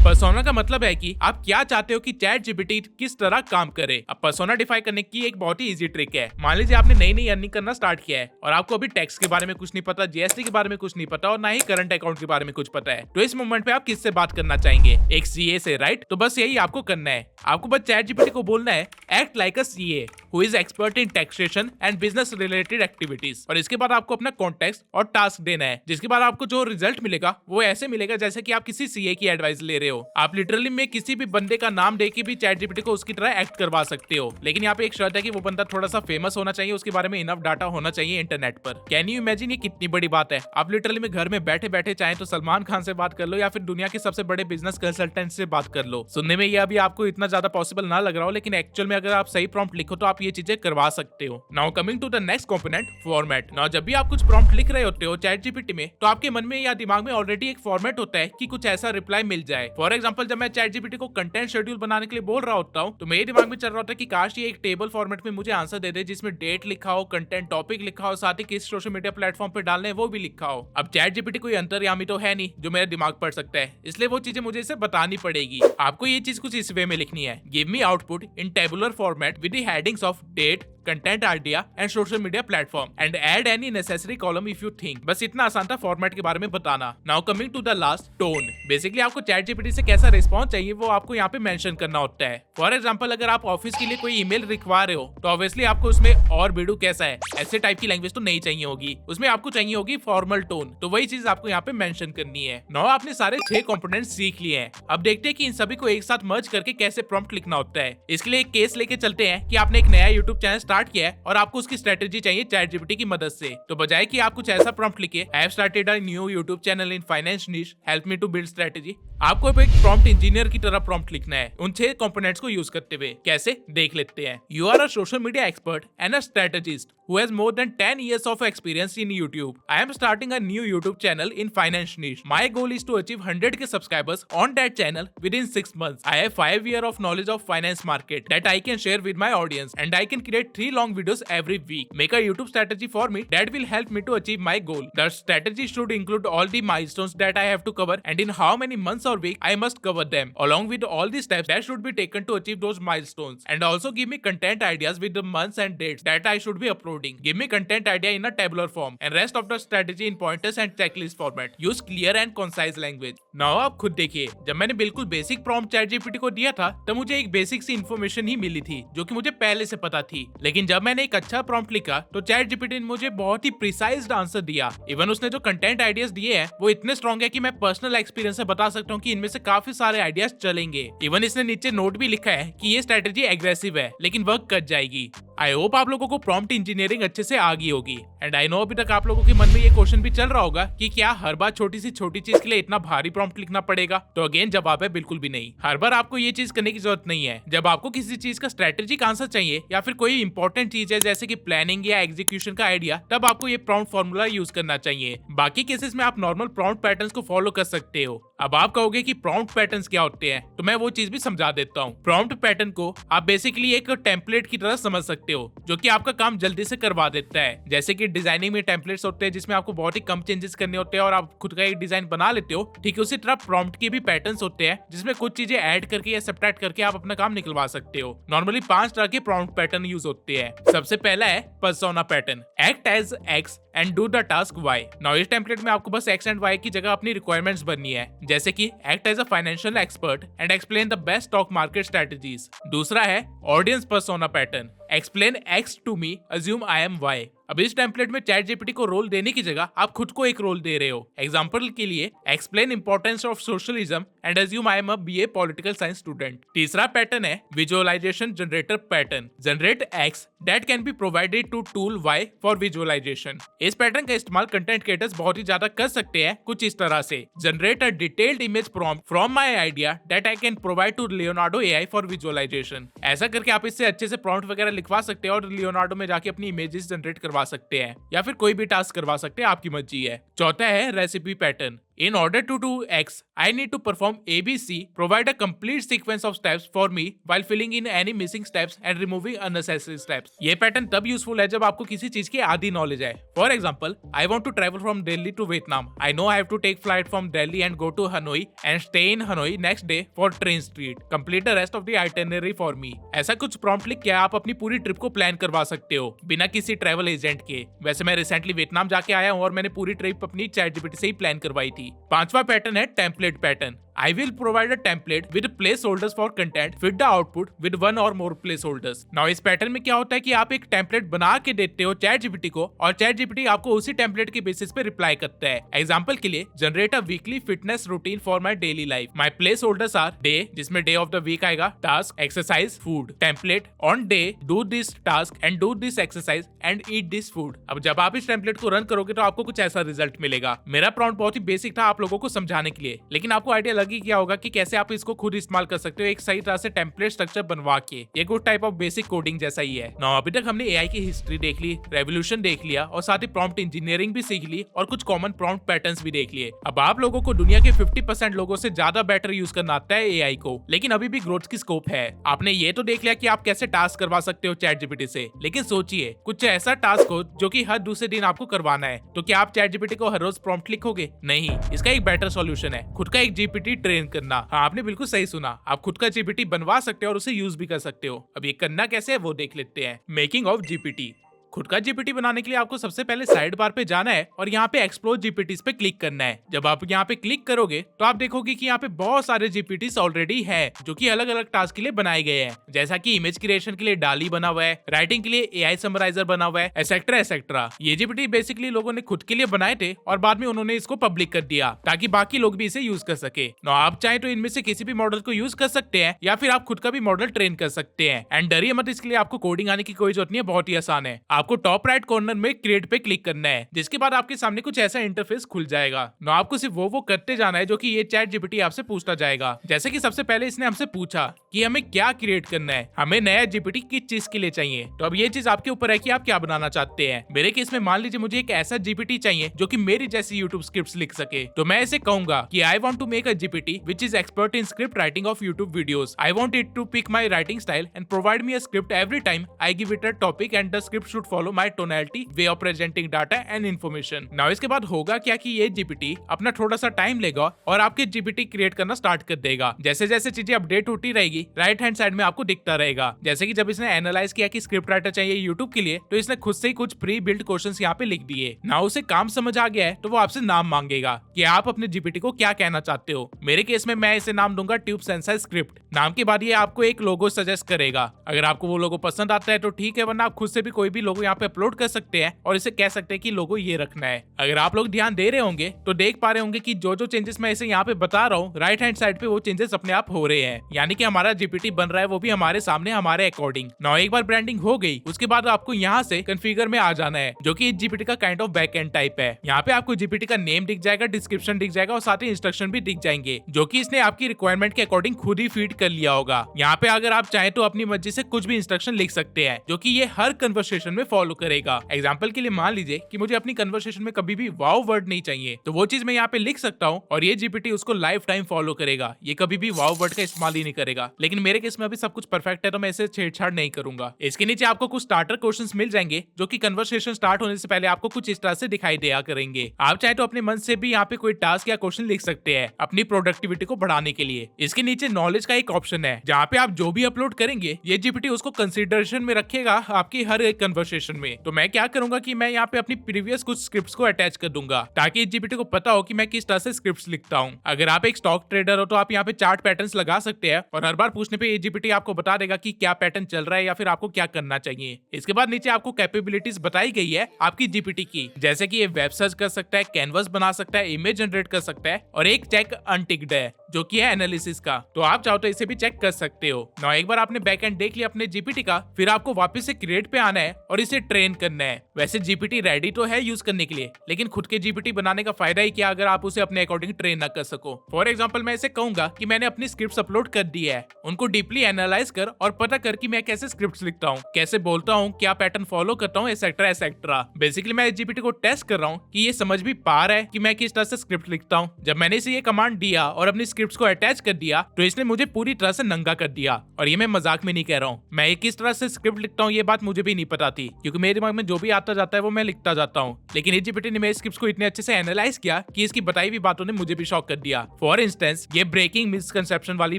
Persona का मतलब है कि आप क्या चाहते हो कि चैट जीपीटी किस तरह काम करे। अब पर्सोना डिफाइन करने की एक बहुत ही इजी ट्रिक है। मान लीजिए आपने नई नई अर्निंग करना स्टार्ट किया है और आपको अभी टैक्स के बारे में कुछ नहीं पता, जीएसटी के बारे में कुछ नहीं पता और ना ही करंट अकाउंट के बारे में कुछ पता है। तो इस मोमेंट पे आप किससे बात करना चाहेंगे? एक सीए से, राइट? तो बस यही आपको करना है। आपको बस चैट जीपीटी को बोलना है, act like a CA who is expert in taxation and business related activities. और इसके बाद आपको अपना कॉन्टेक्स्ट और टास्क देना है, जिसके बाद आपको जो रिजल्ट मिलेगा वो ऐसे मिलेगा जैसे कि आप किसी सीए की एडवाइस ले रहे हो। आप लिटरली में किसी भी बंदे का नाम देके भी चैट जीपीटी को उसकी तरह एक्ट करवा सकते हो। लेकिन यहाँ पे एक शर्त है कि वो बंदा थोड़ा सा फेमस होना चाहिए, उसके बारे में इनफ डाटा होना चाहिए इंटरनेट पर। कैन यू इमेजिन ये कितनी बड़ी बात है? आप लिटरली में घर में बैठे बैठे चाहे तो सलमान खान से बात कर लो या फिर दुनिया के सबसे बड़े बिजनेस कंसल्टेंट से बात कर लो। सुनने में ये अभी आपको इतना ज्यादा पॉसिबल ना लग रहा हो, लेकिन एक्चुअल में में अगर आप सही प्रॉम्प्ट लिखो तो आप ये चीजें करवा सकते हो। Now coming to the next component, format. Now जब भी आप कुछ प्रॉम्प्ट लिख रहे होते हो चैट जीपीटी में, तो आपके मन में या दिमाग में ऑलरेडी एक फॉर्मेट होता है कि कुछ ऐसा रिप्लाई मिल जाए। फॉर एग्जांपल, जब मैं चैट जीपीटी को कंटेंट शेड्यूल बनाने के लिए बोल रहा होता हूँ तो मेरे दिमाग में चल रहा होता है कि काश ये एक टेबल फॉर्मेट में मुझे आंसर दे दे, जिसमें डेट लिखा हो, कंटेंट टॉपिक लिखा हो, साथ ही किस सोशल मीडिया प्लेटफॉर्म पे डालने वो भी लिखा हो। अब चैट जीपीटी कोई अंतर्यामी तो है नहीं जो मेरा दिमाग पढ़ सकता है, इसलिए वो चीजें मुझे इसे बतानी पड़ेगी। आपको ये चीज कुछ इस वे में लिखनी है, give me output in tabular format with the headings of date, content idea and social media platform and add any necessary column if you think. बस इतना आसान था फॉर्मेट के बारे में बताना। Now coming to the last, tone. Basically आपको ChatGPT से कैसा रिस्पॉन्स चाहिए वो आपको यहाँ पे मेंशन करना होता है। फॉर एग्जांपल, अगर आप ऑफिस के लिए कोई ईमेल लिखवा रहे हो तो ऑब्वियसली आपको उसमें और बिडू कैसा है ऐसे टाइप की लैंग्वेज तो नहीं चाहिए होगी, उसमें आपको चाहिए होगी फॉर्मल टोन। तो वही चीज आपको यहाँ पे मेंशन करनी है। नाउ आपने सारे 6 कंपोनेंट्स सीख लिए हैं। अब देखते हैं कि इन सभी को एक साथ मर्ज करके कैसे प्रॉम्प्ट लिखना होता है। इसके लिए एक केस लेके चलते हैं कि आपने एक नया यूट्यूब चैनल स्टार्ट किया है और आपको उसकी स्ट्रेटेजी चाहिए चैट जीपीटी की मदद से। तो बजाय कि आप कुछ ऐसा प्रॉम्प्ट लिखे, I have started a new YouTube channel in finance niche, help me to build strategy, आपको एक प्रॉम्प्ट इंजीनियर की तरह प्रॉम्प्ट लिखना है उन 6 कंपोनेंट्स को यूज करते हुए। कैसे, देख लेते हैं। You are a social media expert and a strategist who has more than 10 years of experience in YouTube. I am starting a new YouTube channel in finance niche. My goal is to achieve 100k subscribers on that channel within 6 months. I have 5 years of knowledge of finance market that I can share with my audience, and I can create 3 long videos every week. Make a YouTube strategy for me that will help me to achieve my goal. The strategy should include all the milestones that I have to cover and in how many months or weeks I must cover them, along with all the steps that should be taken to achieve those milestones. And also give me content ideas with the months and dates that I should be uploading. Give me content idea in a tabular form and rest of the strategy in pointers and checklist format. Use clear and concise language. Now आप खुद देखिए, जब मैंने बिल्कुल basic prompt chat GPT को दिया था तब मुझे एक बेसिक सी इन्फॉर्मेशन ही मिली थी जो कि मुझे पहले से पता थी। लेकिन जब मैंने एक अच्छा प्रॉम्प्ट लिखा तो चैट जीपीटी ने मुझे बहुत ही प्रिसाइज्ड आंसर दिया। इवन उसने जो कंटेंट आइडियाज दिए हैं वो इतने स्ट्रॉन्ग है कि मैं पर्सनल एक्सपीरियंस से बता सकता हूँ कि इनमें से काफी सारे आइडियाज चलेंगे। इवन इसने नीचे नोट भी लिखा है कि ये स्ट्रेटेजी एग्रेसिव है लेकिन वर्क कर जाएगी। आई होप आप लोगों को प्रॉम्प्ट इंजीनियरिंग अच्छे से आ गई होगी। एंड आई नो अभी तक आप लोगों के मन में ये क्वेश्चन भी चल रहा होगा कि क्या हर बार छोटी सी छोटी चीज के लिए इतना भारी प्रॉम्प्ट लिखना पड़ेगा? तो अगेन जवाब है बिल्कुल भी नहीं। हर बार आपको ये चीज करने की जरूरत नहीं है। जब आपको किसी चीज का स्ट्रेटेजिक आंसर चाहिए या फिर कोई इंपॉर्टेंट चीज है जैसे कि प्लानिंग या एग्जीक्यूशन का आइडिया, तब आपको ये प्रॉम्प्ट फॉर्मूला यूज करना चाहिए। बाकी केसेस में आप नॉर्मल प्रॉम्प्ट पैटर्न्स को फॉलो कर सकते हो। अब आप कहोगे कि प्रॉम्प्ट पैटर्न्स क्या होते हैं, तो मैं वो चीज भी समझा देता हूँ। प्रॉम्प्ट पैटर्न को आप बेसिकली एक टेम्पलेट की तरह समझ सकते हो जो कि आपका काम जल्दी से करवा देता है। जैसे कि डिजाइनिंग में टेम्पलेट्स होते हैं जिसमें आपको बहुत ही कम चेंजेस करने होते हैं और आप खुद का एक डिजाइन बना लेते हो, ठीक है उसी तरह प्रॉम्प्ट के भी पैटर्न्स होते हैं जिसमें कुछ चीजें ऐड करके या सब्ट्रैक्ट करके आप अपना काम निकलवा सकते हो। नॉर्मली 5 तरह के प्रॉम्प्ट पैटर्न यूज होते हैं। सबसे पहला है persona pattern, act as X and do the task Y. Now इस टेम्पलेट में आपको बस एक्स एंड वाई की जगह अपनी रिक्वायरमेंट्स भरनी है, जैसे कि act as a financial expert and explain the best stock market strategies. दूसरा है audience persona pattern, explain X to me, assume I am Y. अब इस टेम्पलेट में चैट जीपीटी को रोल देने की जगह आप खुद को एक रोल दे रहे हो। एग्जांपल के लिए explain importance of socialism and assume I am a BA political science student. तीसरा पैटर्न है visualisation generator pattern, generate X that can be provided to tool Y for visualisation. इस पैटर्न का इस्तेमाल content creators बहुत ही ज्यादा कर सकते हैं कुछ इस तरह से, generate a detailed image prompt from my idea that I can provide to Leonardo AI for visualisation. ऐसा करके आप इससे अच्छे से प्रॉम्प्ट वगैरह लिखवा सकते हैं और लियोनार्डो में जाके अपनी इमेजेस जनरेट करवा सकते हैं या फिर कोई भी टास्क करवा सकते हैं, आपकी मर्जी है। चौथा है recipe pattern, in order to do X, I need to perform ABC, provide a complete sequence of steps for me while filling in any missing steps and removing unnecessary steps। ये pattern तब useful है जब आपको किसी चीज की आधी knowledge है। For example, I want to travel from Delhi to Vietnam. I know I have to take flight from Delhi and go to Hanoi and stay in Hanoi next day for train street. Complete the rest of the itinerary for me। ऐसा कुछ prompt लिख के आप अपनी पूरी trip को plan करवा सकते हो बिना किसी ट्रैवल एजेंट के। वैसे मैं रिसेंटली वियतनाम जाके आया हूँ और मैंने पूरी ट्रिप अपनी चैट जीपीटी से ही प्लान करवाई थी। पांचवा पैटर्न है template pattern, I will provide a template with placeholders for content, fit the output with one or more placeholders। Now इस पैटर्न में क्या होता है कि आप एक टेम्पलेट बना के देते हो चैट जीपीटी को और चैट जीपीटी आपको उसी टेम्पलेट के बेसिस पे रिप्लाई करता है। एग्जांपल के लिए, generate a weekly fitness routine for my daily life. My placeholders are day, जिसमें डे ऑफ द वीक आएगा, task, exercise, food. Template, on day do this task and do this exercise and eat this food. अब जब आप इस template को run करोगे तो आपको कुछ ऐसा रिजल्ट मिलेगा। मेरा प्रॉम्प्ट बहुत ही बेसिक था आप लोगों को समझाने के लिए, लेकिन आपको आइडिया लग ही गया होगा कि कैसे आप इसको खुद इस्तेमाल कर सकते हो एक सही तरह से टेम्पलेट स्ट्रक्चर बनवा के। ये good type of basic coding जैसा ही है। नाउ अभी तक हमने एआई की हिस्ट्री देख ली, रेवोल्यूशन देख लिया और साथ ही प्रॉम्प्ट इंजीनियरिंग भी सीख ली और कुछ कॉमन प्रॉम्प्ट पैटर्न्स भी देख लिए। अब आप लोगों को दुनिया के 50% लोगों से ज्यादा बेटर यूज करना आता है एआई को, लेकिन अभी भी ग्रोथ की स्कोप है। आपने ये तो देख लिया कि आप कैसे टास्क करवा सकते हो चैट जीपीटी से, लेकिन सोचिए कुछ ऐसा टास्क हो जो कि हर दूसरे दिन आपको करवाना है, तो क्या आप चैट जीपीटी को हर रोज प्रॉम्प्ट लिखोगे? नहीं, इसका एक बेटर सॉल्यूशन है खुद का एक जीपीटी ट्रेन करना। हाँ, आपने बिल्कुल सही सुना, आप खुद का जीपीटी बनवा सकते हो और उसे यूज भी कर सकते हो। अब ये करना कैसे है वो देख लेते हैं। Making of GPT. खुद का जीपीटी बनाने के लिए आपको सबसे पहले साइड बार पे जाना है और यहाँ पे एक्सप्लोर जीपीटीज पे क्लिक करना है। जब आप यहाँ पे क्लिक करोगे तो आप देखोगे कि यहाँ पे बहुत सारे जीपीटीज ऑलरेडी है जो कि अलग अलग टास्क के लिए बनाए गए हैं, जैसा कि इमेज क्रिएशन के लिए डाली बना हुआ है, राइटिंग के लिए एआई समराइजर बना हुआ है, एसेट्रा एसेट्रा। ये जीपीटी बेसिकली लोगों ने खुद के लिए बनाए थे और बाद में उन्होंने इसको पब्लिक कर दिया ताकि बाकी लोग भी इसे यूज कर सके। नो, आप चाहे तो इनमें से किसी भी मॉडल को यूज कर सकते हैं या फिर आप खुद का भी मॉडल ट्रेन कर सकते हैं। एंड डरिए मत, इसके लिए आपको कोडिंग आने की कोई जरूरत नहीं है, बहुत ही आसान है। आपको टॉप राइट कॉर्नर में क्रिएट पे क्लिक करना है, जिसके बाद आपके सामने कुछ ऐसा इंटरफेस खुल जाएगा। नो, आपको सिर्फ वो करते जाना है जो कि ये चैट जीपीटी आपसे पूछता जाएगा। जैसे कि सबसे पहले इसने हमसे पूछा कि हमें क्या क्रिएट करना है, हमें नया जीपीटी किस चीज के लिए चाहिए। तो अब ये चीज आपके ऊपर है कि आप क्या बनाना चाहते हैं। मेरे केस में मान लीजिए मुझे एक ऐसा जीपीटी चाहिए जो कि मेरी जैसी यूट्यूब स्क्रिप्ट्स लिख सके, तो मैं इसे कहूंगा कि I want to make a GPT which is expert in script writing of YouTube videos. I want it to pick my writing style and provide me a script every time I give it a topic and the script should follow my tonality, way of presenting data and information. Now इसके बाद होगा क्या कि ये GPT अपना थोड़ा सा time लेगा और आपके जीपीटी क्रिएट करना स्टार्ट कर देगा। जैसे जैसे चीजें अपडेट होती रहेगी राइट हैंड साइड में आपको दिखता रहेगा। जैसे कि जब इसने एनालाइज किया कि स्क्रिप्ट राइटर चाहिए यूट्यूब के लिए, तो इसने खुद से ही कुछ प्री बिल्ड क्वेश्चंस यहाँ पे लिख दिए। नाउ उसे काम समझ आ गया है तो वो आपसे नाम मांगेगा कि आप अपने जीपीटी को क्या कहना चाहते हो। मेरे केस में मैं इसे नाम दूंगा ट्यूब सेंसर स्क्रिप्ट। नाम के बाद ये आपको एक लोगो सजेस्ट करेगा। अगर आपको वो लोगो पसंद आता है तो ठीक है, वरना आप खुद से भी कोई भी लोगो यहाँ पे अपलोड कर सकते हैं और इसे कह सकते हैं कि लोगो ये रखना है। अगर आप लोग ध्यान दे रहे होंगे तो देख पा रहे होंगे कि जो जो चेंजेस मैं इसे यहाँ पे बता रहा हूँ राइट हैंड साइड पे वो चेंजेस अपने आप हो रहे हैं, यानी कि हमारा जीपीटी बन रहा है वो भी हमारे सामने हमारे अकॉर्डिंग। नाउ एक बार ब्रांडिंग हो गई, उसके बाद आपको यहाँ से कॉन्फ़िगर में आ जाना है जो कि जीपीटी का kind of back and type है। यहाँ पे आपको जीपीटी का नेम दिख जाएगा, डिस्क्रिप्शन दिख जाएगा और साथ ही इंस्ट्रक्शन भी दिख जाएंगे जो कि इसने आपकी रिक्वायरमेंट के अकॉर्डिंग खुद ही फीड कर लिया होगा। यहाँ पे अगर आप चाहें तो अपनी मर्जी से कुछ भी इंस्ट्रक्शन लिख सकते हैं जो कि ये हर कन्वर्सेशन में फॉलो करेगा। एग्जाम्पल के लिए मान लीजिए कि मुझे अपनी कन्वर्सेशन में कभी भी वाओ वर्ड नहीं चाहिए, तो वो चीज मैं यहाँ पे लिख सकता हूँ और ये जीपीटी उसको लाइफ टाइम फॉलो करेगा। ये कभी भी वाओ वर्ड का इस्तेमाल ही नहीं करेगा। लेकिन मेरे केस में अभी सब कुछ परफेक्ट है तो मैं इसे छेड़छाड़ नहीं करूंगा। इसके नीचे आपको कुछ स्टार्टर क्वेश्चंस मिल जाएंगे जो कि कन्वर्सेशन स्टार्ट होने से पहले आपको कुछ इस तरह से दिखाई दिया करेंगे। आप चाहे तो अपने मन से भी यहाँ पे कोई टास्क या क्वेश्चन लिख सकते हैं अपनी प्रोडक्टिविटी को बढ़ाने के लिए। इसके नीचे नॉलेज का एक ऑप्शन है जहाँ पे आप जो भी अपलोड करेंगे ये जीपीटी उसको कंसिडरेशन में रखेगा आपकी हर एक कन्वर्सेशन में। तो मैं क्या करूंगा कि मैं यहाँ पे अपनी प्रीवियस कुछ स्क्रिप्ट्स को अटैच कर दूंगा ताकि जीपीटी को पता हो कि मैं किस तरह से स्क्रिप्ट्स लिखता हूँ। अगर आप एक स्टॉक ट्रेडर हो तो आप यहाँ पे चार्ट पैटर्न्स लगा सकते हैं और हर बार पूछने पे ये जीपीटी आपको बता देगा कि क्या पैटर्न चल रहा है या फिर आपको क्या करना चाहिए। इसके बाद नीचे आपको कैपेबिलिटीज बताई गई है आपकी जीपीटी की, जैसे कि ये वेब सर्च कर सकता है, कैनवस बना सकता है, इमेज जनरेट कर सकता है और एक चेक अनटिक्ड है जो कि है एनालिसिस का। तो आप चाहो तो इसे भी चेक कर सकते हो। ना एक बार आपने बैकएंड देख लिया अपने जीपीटी का, फिर आपको वापस से क्रिएट पे आना है और इसे ट्रेन करना है। वैसे जीपीटी रेडी तो है यूज करने के लिए, लेकिन खुद के जीपीटी बनाने का फायदा ही क्या अगर आप उसे अपने अकॉर्डिंग ट्रेन ना कर सको। फॉर एग्जाम्पल मैं इसे कहूंगा कि मैंने अपनी स्क्रिप्ट अपलोड कर दी है, उनको डीपली एनालाइज कर और पता कर कि मैं कैसे स्क्रिप्ट लिखता हूँ, कैसे बोलता हूँ, क्या पैटर्न फॉलो करता हूँ, एसेट्रा एसेट्रा। बेसिकली मैं जीपीटी को टेस्ट कर रहा हूँ कि ये समझ भी पा रहा है कि मैं किस तरह से स्क्रिप्ट लिखता हूँ। जब मैंने इसे ये कमांड दिया और अपनी स्क्रिप्ट को अटैच कर दिया तो इसने मुझे पूरी तरह से नंगा कर दिया। और ये मैं मजाक में नहीं कह रहा हूँ, मैं किस तरह से स्क्रिप्ट लिखता हूँ ये बात मुझे भी नहीं पता थी, क्योंकि मेरे दिमाग में जो भी आता जाता है वो मैं लिखता जाता हूँ। लेकिन ये जीपीटी ने मेरे स्क्रिप्ट को इतने अच्छे से एनालाइज किया कि इसकी बताई हुई बातों ने मुझे भी शॉक कर दिया। फॉर इंस्टेंस ये ब्रेकिंग मिसकंसेप्शन वाली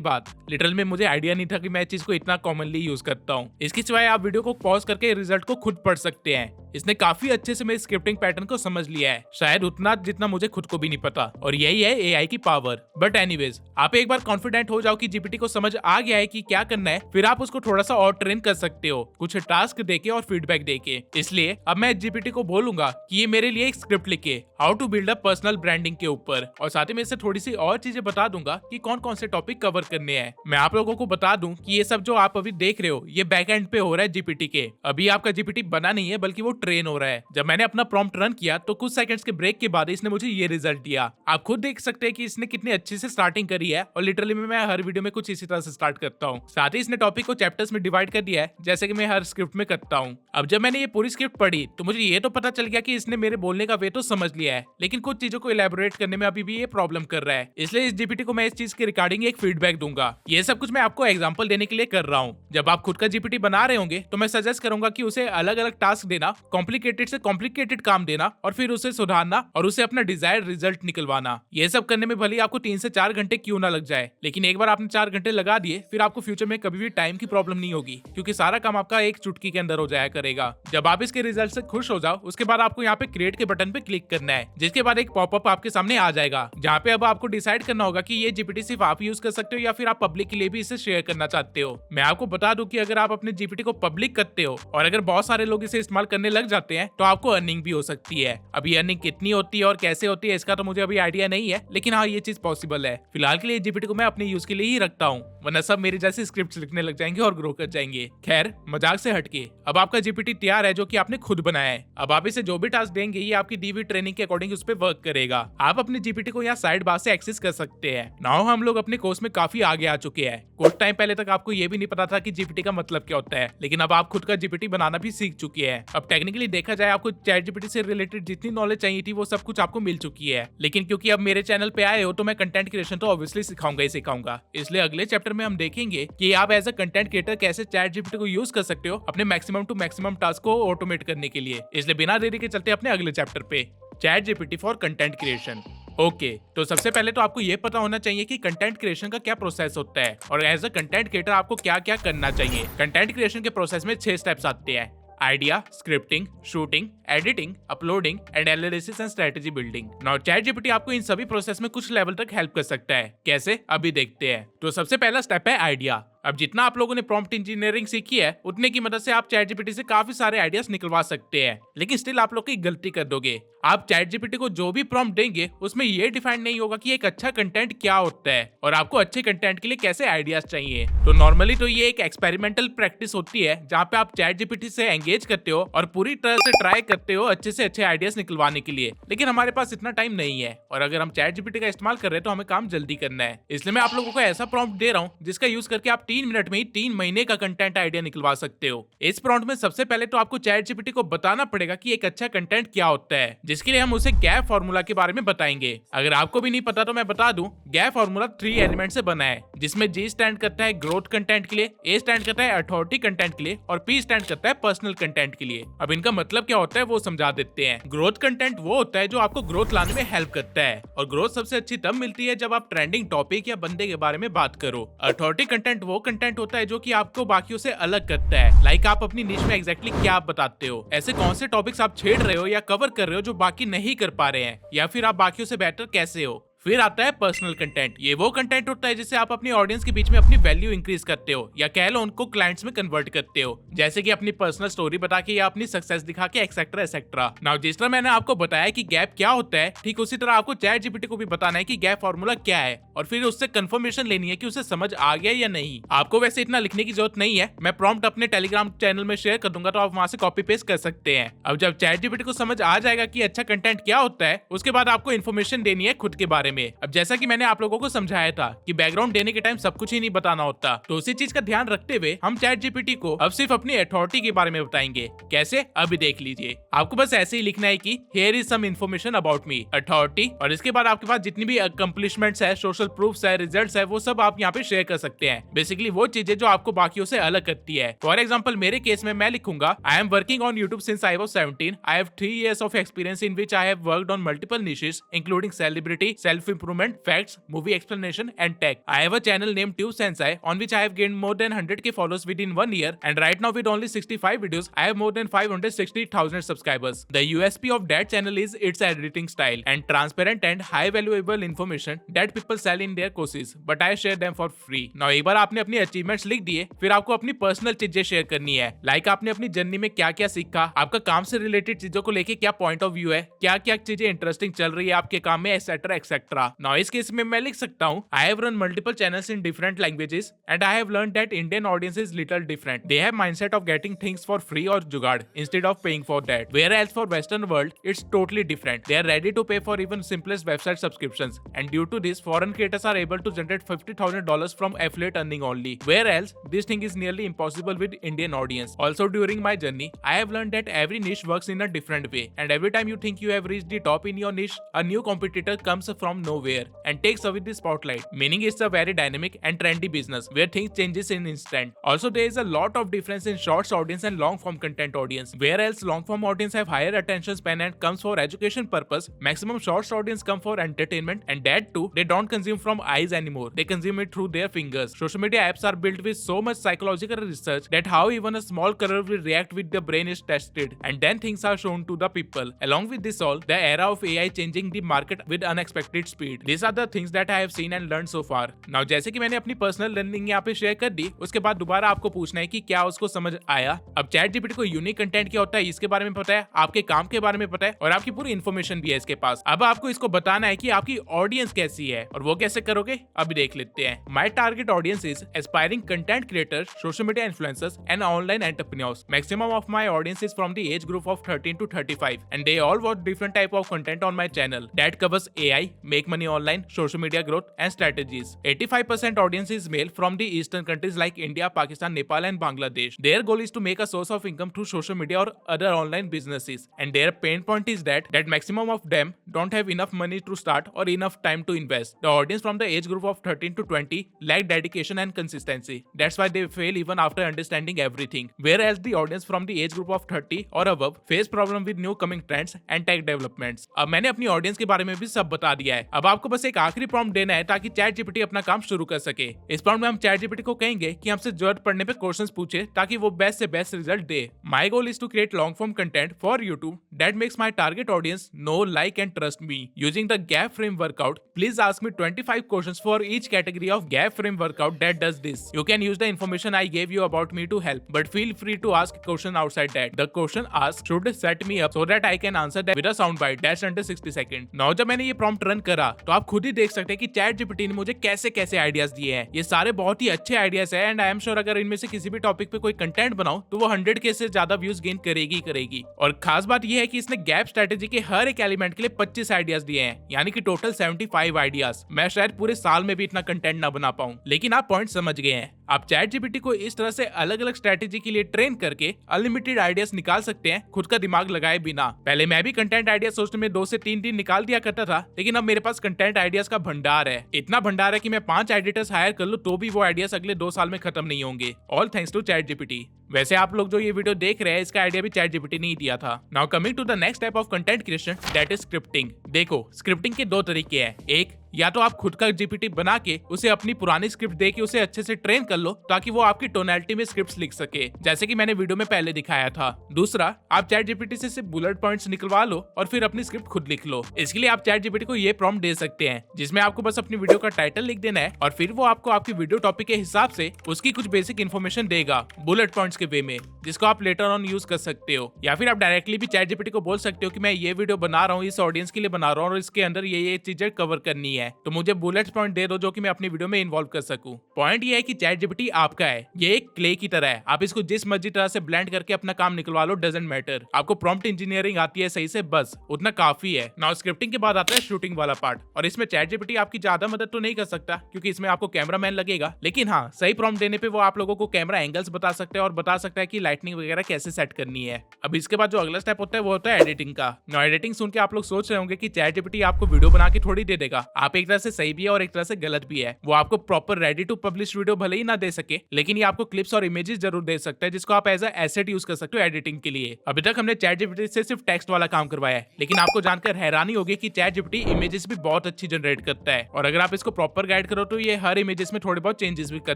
बात, लिटरल में मुझे आइडिया नहीं था कि मैं इस चीज को इतना कॉमनली यूज करता हूँ। इसके सिवाय आप वीडियो को पॉज करके रिजल्ट को खुद पढ़ सकते हैं। इसने काफी अच्छे से मेरे स्क्रिप्टिंग पैटर्न को समझ लिया है, शायद उतना जितना मुझे खुद को भी नहीं पता। और यही है एआई की पावर। बट एनीवेज, आप एक बार कॉन्फिडेंट हो जाओ कि जीपीटी को समझ आ गया है कि क्या करना है, फिर आप उसको थोड़ा सा और ट्रेन कर सकते हो कुछ टास्क देके और फीडबैक देके। इसलिए अब मैं जीपीटी को बोलूंगा कि ये मेरे लिए एक स्क्रिप्ट लिखे how to build a personal branding के ऊपर, और साथ ही में इससे थोड़ी सी और चीजें बता दूंगा कि कौन कौन से टॉपिक कवर करने हैं। मैं आप लोगों को बता दूं कि ये सब जो आप अभी देख रहे हो ये बैक एंड पे हो रहा है जीपीटी के। अभी आपका जीपीटी बना नहीं है बल्कि वो ट्रेन हो रहा है। जब मैंने अपना प्रॉम्प्ट रन किया तो कुछ सेकंड्स के ब्रेक के बाद इसने मुझे ये रिजल्ट दिया। आप खुद देख सकते हैं कि इसने कितनी अच्छे से स्टार्टिंग करी है और लिटरली मैं हर वीडियो में कुछ इसी तरह से स्टार्ट करता हूँ। साथ ही इसने टॉपिक को चैप्टर्स में डिवाइड कर दिया है, जैसे कि मैं हर स्क्रिप्ट में करता हूँ। अब जब मैंने ये पूरी स्क्रिप्ट पढ़ी तो मुझे ये तो पता चल गया कि इसने मेरे बोलने का वे तो समझ लिया है, लेकिन कुछ चीजों को इलेबोरेट करने में अभी भी ये प्रॉब्लम कर रहा है। इसलिए इस जीपीटी को मैं इस चीज के रिगार्डिंग एक फीडबैक दूंगा। ये सब कुछ मैं आपको एग्जांपल देने के लिए कर रहा हूँ। जब आप खुद का जीपीटी बना रहे होंगे तो मैं सजेस्ट करूंगा कि उसे अलग अलग टास्क देना, कॉम्प्लिकेटेड से कॉम्प्लिकेटेड काम देना और फिर उसे सुधारना और उसे अपना डिजायर्ड रिजल्ट निकलवाना। ये सब करने में भले ही आपको 3 से 4 घंटे क्यों ना लग जाए, लेकिन एक बार आपने 4 घंटे लगा दिए फिर आपको फ्यूचर में कभी भी टाइम की प्रॉब्लम नहीं होगी, क्योंकि सारा काम आपका एक चुटकी के अंदर हो जाया करेगा। जब आप इसके रिजल्ट से खुश हो जाओ उसके बाद आपको यहाँ पे क्रिएट के बटन पे क्लिक करना है, जिसके बाद एक पॉपअप आपके सामने आ जाएगा, जहाँ पे अब आपको डिसाइड करना होगा कि ये जीपीटी सिर्फ आप यूज कर सकते हो या फिर आप पब्लिक के लिए भी इसे शेयर करना चाहते हो। मैं आपको बता दूं कि अगर आप अपने जीपीटी को पब्लिक करते हो और अगर बहुत सारे लोग इसे इस्तेमाल करने लग जाते हैं तो आपको अर्निंग भी हो सकती है। अभी अर्निंग कितनी होती है और कैसे होती है इसका तो मुझे अभी आइडिया नहीं है, लेकिन हाँ ये चीज पॉसिबल है। फिलहाल के लिए जीपीटी को मैं अपने यूज के लिए ही रखता हूँ, वरना सब मेरे जैसे स्क्रिप्ट लिखने लग जाएंगे और ग्रो कर जाएंगे। खैर मजाक से हटके अब आपका जीपीटी तैयार है जो कि आपने खुद बनाया है। अब आप इसे जो भी टास्क देंगे ये आपकी दी हुई ट्रेनिंग के अकॉर्डिंग उस पर वर्क करेगा। आप अपने जीपीटी को यहाँ साइड बार से एक्सेस कर सकते हैं। नाउ हम लोग अपने कोर्स में काफी आगे आ चुके हैं। कुछ टाइम पहले तक आपको ये भी नहीं पता था कि जीपीटी का मतलब क्या होता है, लेकिन अब आप खुद का जीपीटी बनाना भी सीख चुके हैं। अब टेक्निकली देखा जाए आपको चैट जीपीटी से रिलेटेड जितनी नॉलेज चाहिए थी वो सब कुछ आपको मिल चुकी है, लेकिन क्योंकि अब मेरे चैनल पे आए हो तो मैं कंटेंट क्रिएशन तो ऑब्वियसली सिखाऊंगा ही सिखाऊंगा। इसलिए अगले चैप्टर में हम देखेंगे कि आप एज अ कंटेंट क्रिएटर कैसे चैट जीपीटी को यूज कर सकते हो अपने मैक्सिमम टू मैक्सिमम टास्क को ऑटोमेट करने के लिए। इसलिए बिना देरी के चलते अपने अगले चैप्टर पे, chat GPT for content creation. Okay तो सबसे पहले तो आपको ये पता होना चाहिए कि कंटेंट क्रिएशन का क्या प्रोसेस होता है और एज अ कंटेंट क्रिएटर आपको क्या क्या करना चाहिए। कंटेंट क्रिएशन के प्रोसेस में 6 स्टेप्स आते हैं: idea, scripting, shooting, editing, uploading and analysis and strategy building. Now chat GPT आपको इन सभी प्रोसेस में कुछ लेवल तक हेल्प कर सकता है। कैसे, अभी देखते हैं। तो सबसे पहला स्टेप है आइडिया। अब जितना आप लोगों ने प्रॉम्प्ट इंजीनियरिंग सीखी है उतने की मदद से आप चैट जीपीटी से काफी सारे आइडियाज निकलवा सकते हैं, लेकिन स्टिल आप लोग की गलती कर दोगे। आप चैट जीपीटी को जो भी प्रॉम्प्ट देंगे उसमें ये डिफाइन नहीं होगा कि एक अच्छा कंटेंट क्या होता है और आपको अच्छे कंटेंट के लिए कैसे आइडियाज चाहिए। तो नॉर्मली तो ये एक एक्सपेरिमेंटल प्रैक्टिस होती है जहाँ पे आप चैट जीपीटी से एंगेज करते हो और पूरी तरह से ट्राई करते हो अच्छे से अच्छे आइडियाज निकलवाने के लिए, लेकिन हमारे पास इतना टाइम नहीं है और अगर हम चैट जीपीटी का इस्तेमाल कर रहे हैं तो हमें काम जल्दी करना है। इसलिए मैं आप लोगों को ऐसा प्रॉम्प्ट दे रहा हूँ जिसका यूज करके आप 3 मिनट में ही 3 महीने का कंटेंट आइडिया निकलवा सकते हो। इस प्रॉम्प्ट में सबसे पहले तो आपको चैट जीपीटी को बताना पड़ेगा कि एक अच्छा कंटेंट क्या होता है, जिसके लिए हम उसे गैप फार्मूला के बारे में बताएंगे। अगर आपको भी नहीं पता तो मैं बता दूं, गैप फार्मूला 3 एलिमेंट से बना है, जिसमें G स्टैंड करता है ग्रोथ कंटेंट के लिए, A स्टैंड करता है अथॉरिटी कंटेंट के लिए और P स्टैंड करता है पर्सनल कंटेंट के लिए। अब इनका मतलब क्या होता है वो समझा देते हैं। ग्रोथ कंटेंट वो होता है जो आपको ग्रोथ लाने में हेल्प करता है और ग्रोथ सबसे अच्छी तब मिलती है जब आप ट्रेंडिंग टॉपिक या बंदे के बारे में बात करो। अथॉरिटी कंटेंट वो कंटेंट होता है जो कि आपको बाकियों से अलग करता है, लाइक आप अपनी निश में एग्जैक्टली क्या आप बताते हो, ऐसे कौन से टॉपिक्स आप छेड़ रहे हो या कवर कर रहे हो जो बाकी नहीं कर पा रहे हैं, या फिर आप बाकियों से बेटर कैसे हो। फिर आता है पर्सनल कंटेंट। ये वो कंटेंट होता है जिससे आप अपनी ऑडियंस के बीच में अपनी वैल्यू इंक्रीज करते हो या कह लो उनको क्लाइंट्स में कन्वर्ट करते हो, जैसे कि अपनी पर्सनल स्टोरी बता के या अपनी सक्सेस दिखा के एक्सेट्रा एक्सेट्रा। नाउ जिस तरह मैंने आपको बताया कि गैप क्या होता है, ठीक उसी तरह आपको चैट जीपीटी को भी बताना है कि गैप फार्मूला क्या है और फिर उससे कंफर्मेशन लेनी है कि उसे समझ आ गया या नहीं। आपको वैसे इतना लिखने की जरूरत नहीं है, मैं प्रॉम्प्ट अपने टेलीग्राम चैनल में शेयर कर दूंगा तो आप वहां से कॉपी पेस्ट कर सकते हैं। अब जब चैट जीपीटी को समझ आ जाएगा कि अच्छा कंटेंट क्या होता है, उसके बाद आपको इन्फॉर्मेशन देनी है खुद के बारे में। अब जैसा कि मैंने आप लोगों को समझाया था कि बैकग्राउंड देने के टाइम सब कुछ ही नहीं बताना होता, तो उसी चीज का ध्यान रखते हुए हम चैट जीपीटी को अब सिर्फ अपनी अथॉरिटी के बारे में बताएंगे। कैसे, अभी देख लीजिए। आपको बस ऐसे ही लिखना है कि here is some information about me, authority, और इसके बाद आपके पास जितनी भी अकम्प्लिशमेंट्स है, सोशल प्रूफ्स है, रिजल्ट्स है, वो सब आप यहाँ पे शेयर कर सकते हैं। बेसिकली वो चीजें जो आपको बाकियों से अलग करती है। फॉर एग्जाम्पल मेरे केस में मैं लिखूंगा, I am working on YouTube since I was 17, I have 3 years of experience in which I have worked on multiple niches including celebrity, self improvement, facts, movie explanation and tech. I have a channel named Tube Sensei on which I have gained more than 100k followers within 1 year, and right now with only 65 videos I have more than 560,000 subscribers. The USP of that channel is its editing style and transparent and high valuable information that people while in their courses, but I share them for free. Now एक बार आपने अपनी achievements लिख दिए, फिर आपको अपनी personal चीजें share करनी है, लाइक आपने अपनी जर्नी में क्या क्या सीखा, आपका काम से रिलेटेड चीजों को लेके क्या पॉइंट ऑफ व्यू है, क्या क्या चीजें इंटरेस्टिंग चल रही है आपके काम में, एक्सेट्रा एक्सेट्रा। नाउ इस केस में मैं लिख सकता हूँ, I have run multiple channels in different languages and I have learn that Indian audience is little different. They have mindset of getting things for free or जुगाड़ instead of paying for that. Whereas for Western world, it's totally different. They are ready to pay for even simplest website subscriptions, and due to this, foreign creators are able to generate $50,000 from affiliate earning only. Whereas this thing is nearly impossible with Indian audience. Also during my journey, I have learned that every niche works in a different way, and every time you think you have reached the top in your niche, a new competitor comes from nowhere and takes away the spotlight. Meaning it's a very dynamic and trendy business where things changes in instant. Also there is a lot of difference in shorts audience and long form content audience. Whereas long form audience have higher attention span and comes for education purpose, maximum shorts audience come for entertainment, and that too they don't consume from eyes anymore, they consume it through their fingers. Social media apps are built with so much psychological research that how even a small color will react with the brain is tested, and then things are shown to the people. Along with this all, the era of AI changing the market with unexpected speed. These are the things that I have seen and learned so far. Now जैसे कि मैंने अपनी personal learning यहाँ पे share कर दी, उसके बाद दोबारा आपको पूछना है कि क्या उसको समझ आया। अब चैट जीपीटी को यूनिक कंटेंट क्या होता है इसके बारे में पता है, आपके काम के बारे में पता है, और आपकी पूरी इन्फॉर्मेशन भी है इसके पास। अब आपको इसको बताना है कि आपकी ऑडियंस कैसी है, और वो कैसे करोगे अभी देख लेते हैं। My target audience is aspiring content creators, social media influencers and online entrepreneurs. Maximum of my audience is from the age group of 13 to 35, and they all watch different type of content on my channel that covers AI, make money online, social media growth and strategies. 85% audience is male from the eastern countries like India, Pakistan, Nepal and Bangladesh. Their goal is to make a source of income through social media or other online businesses, and their pain point is that maximum of them don't have enough money to start or enough time to invest. The audience from the age group of 13 to 20 lack dedication and consistency. That's why they fail even after understanding everything. Whereas the audience from the age group of 30 or above face problem with new coming trends and tech developments. अब मैंने अपनी audience के बारे में भी सब बता दिया है। अब आपको बस एक आखिरी प्रॉम्प्ट देना है ताकि चैट जीपीटी अपना काम शुरू कर सके। इस प्रॉम्प्ट में हम चैट जीपीटी को कहेंगे कि हमसे जरूरत पड़ने पे क्वेश्चंस पूछे ताकि वो बेस्ट से बेस्ट रिजल्ट दे। My goal is to create long form content for YouTube that makes my target audience know, like and trust me using the gap framework. Please ask me 25 questions for each category of gap frame workout that does this. You can use the information I gave you about me to help, but feel free to ask a question outside that. The question asked should set me up so that I can answer that with a soundbite that's under 60 seconds. Now जब मैंने ये prompt run करा तो आप खुद ही देख सकते हैं कि चैट जीपीटी ने मुझे कैसे कैसे आइडियाज दिए हैं। ये सारे बहुत ही अच्छे आइडियाज हैं, एंड आई एम श्योर अगर इनमें से किसी भी टॉपिक पे कोई कंटेंट बनाओ तो वो 100K से ज्यादा व्यूज गेन करेगी। और खास बात ये है कि इसने गैप स्ट्रेटेजी के हर एक एलिमेंट के लिए 25 आइडियाज दिए हैं, यानी कि टोटल 75 आइडियाज। मैं शायद पूरे साल में भी इतना कंटेंट ना बना पाऊं, लेकिन आप पॉइंट समझ गए हैं। आप चैट जीपीटी को इस तरह से अलग अलग स्ट्रेटेजी के लिए ट्रेन करके अनलिमिटेड आइडियाज निकाल सकते हैं खुद का दिमाग लगाए बिना। पहले मैं भी कंटेंट आइडिया सोचने में 2 से 3 दिन निकाल दिया करता था, लेकिन अब मेरे पास कंटेंट आइडियाज का भंडार है। इतना भंडार है कि मैं 5 एडिटर्स हायर कर लूं तो भी वो आइडियाज अगले 2 साल में खत्म नहीं होंगे। All thanks to ChatGPT. वैसे आप लोग जो ये वीडियो देख रहे हैं इसका आइडिया भी चैट जीपीटी ने ही दिया था। Now coming to the next type of content creation that is scripting. देखो स्क्रिप्टिंग के 2 तरीके हैं। एक, या तो आप खुद का जीपीटी बना के उसे अपनी पुरानी स्क्रिप्ट दे के उसे अच्छे से ट्रेन कर लो ताकि वो आपकी टोनैलिटी में स्क्रिप्ट्स लिख सके, जैसे कि मैंने वीडियो में पहले दिखाया था। दूसरा, आप चैट जीपीटी से सिर्फ बुलेट पॉइंट्स निकलवा लो और फिर अपनी स्क्रिप्ट खुद लिख लो। इसके लिए आप चैट जीपीटी को ये प्रॉम्प्ट दे सकते हैं जिसमें आपको बस अपनी वीडियो का टाइटल लिख देना है और फिर वो आपको आपकी वीडियो टॉपिक के हिसाब से उसकी कुछ बेसिक इन्फॉर्मेशन देगा बुलेट पॉइंट्स के वे में, जिसको आप लेटर ऑन यूज कर सकते हो। या फिर आप डायरेक्टली भी चैट जीपीटी को बोल सकते हो कि मैं ये वीडियो बना रहा हूँ, इस ऑडियंस के लिए बना रहा हूँ और इसके अंदर ये चीजें कवर करनी है, तो मुझे बुलेट पॉइंट दे दो जो कि मैं अपनी वीडियो में इन्वॉल्व कर सकूं। पॉइंट ये है कि चैट जीपीटी आपका है, ये एक क्ले की तरह है। आप इसको जिस मर्जी तरह से ब्लेंड करके अपना काम निकलवा लो, डजंट मैटर। आपको प्रॉम्प्ट इंजीनियरिंग आती है सही से, बस उतना काफी है। नाउ स्क्रिप्टिंग के बाद आता है शूटिंग वाला पार्ट, और इसमें चैट जीपीटी आपकी ज्यादा मदद तो नहीं कर सकता क्योंकि इसमें आपको कैमरामैन लगेगा, लेकिन हाँ सही प्रॉम्प्ट देने पे वो आप लोगों को कैमरा एंगल्स बता सकते हैं और बता सकता है कि लाइटनिंग वगैरह कैसे सेट करनी है। अब इसके बाद जो अगला स्टेप होता है वो होता है एडिटिंग का। नाउ एडिटिंग सुन के आप लोग सोच रहे होंगे कि चैट जीपीटी आपको वीडियो बना के थोड़ी दे देगा। आप एक तरह से सही भी है और एक तरह से गलत भी है। वो आपको proper ready to publish video भले ही ना दे सके, लेकिन ये आपको क्लिप्स और इमेजेस जरूर दे सकता है जिसको आप एज अ एसेट यूज कर सकते हो एडिटिंग के लिए। अभी तक हमने चैट जीपीटी से सिर्फ टेक्स्ट वाला काम करवाया है, लेकिन आपको जानकर हैरानी होगी कि चैट जीपीटी इमेजेस भी बहुत अच्छी जनरेट करता है, और अगर आप इसको प्रॉपर गाइड करो तो ये हर इमेजेस में थोड़े बहुत चेंजेस भी कर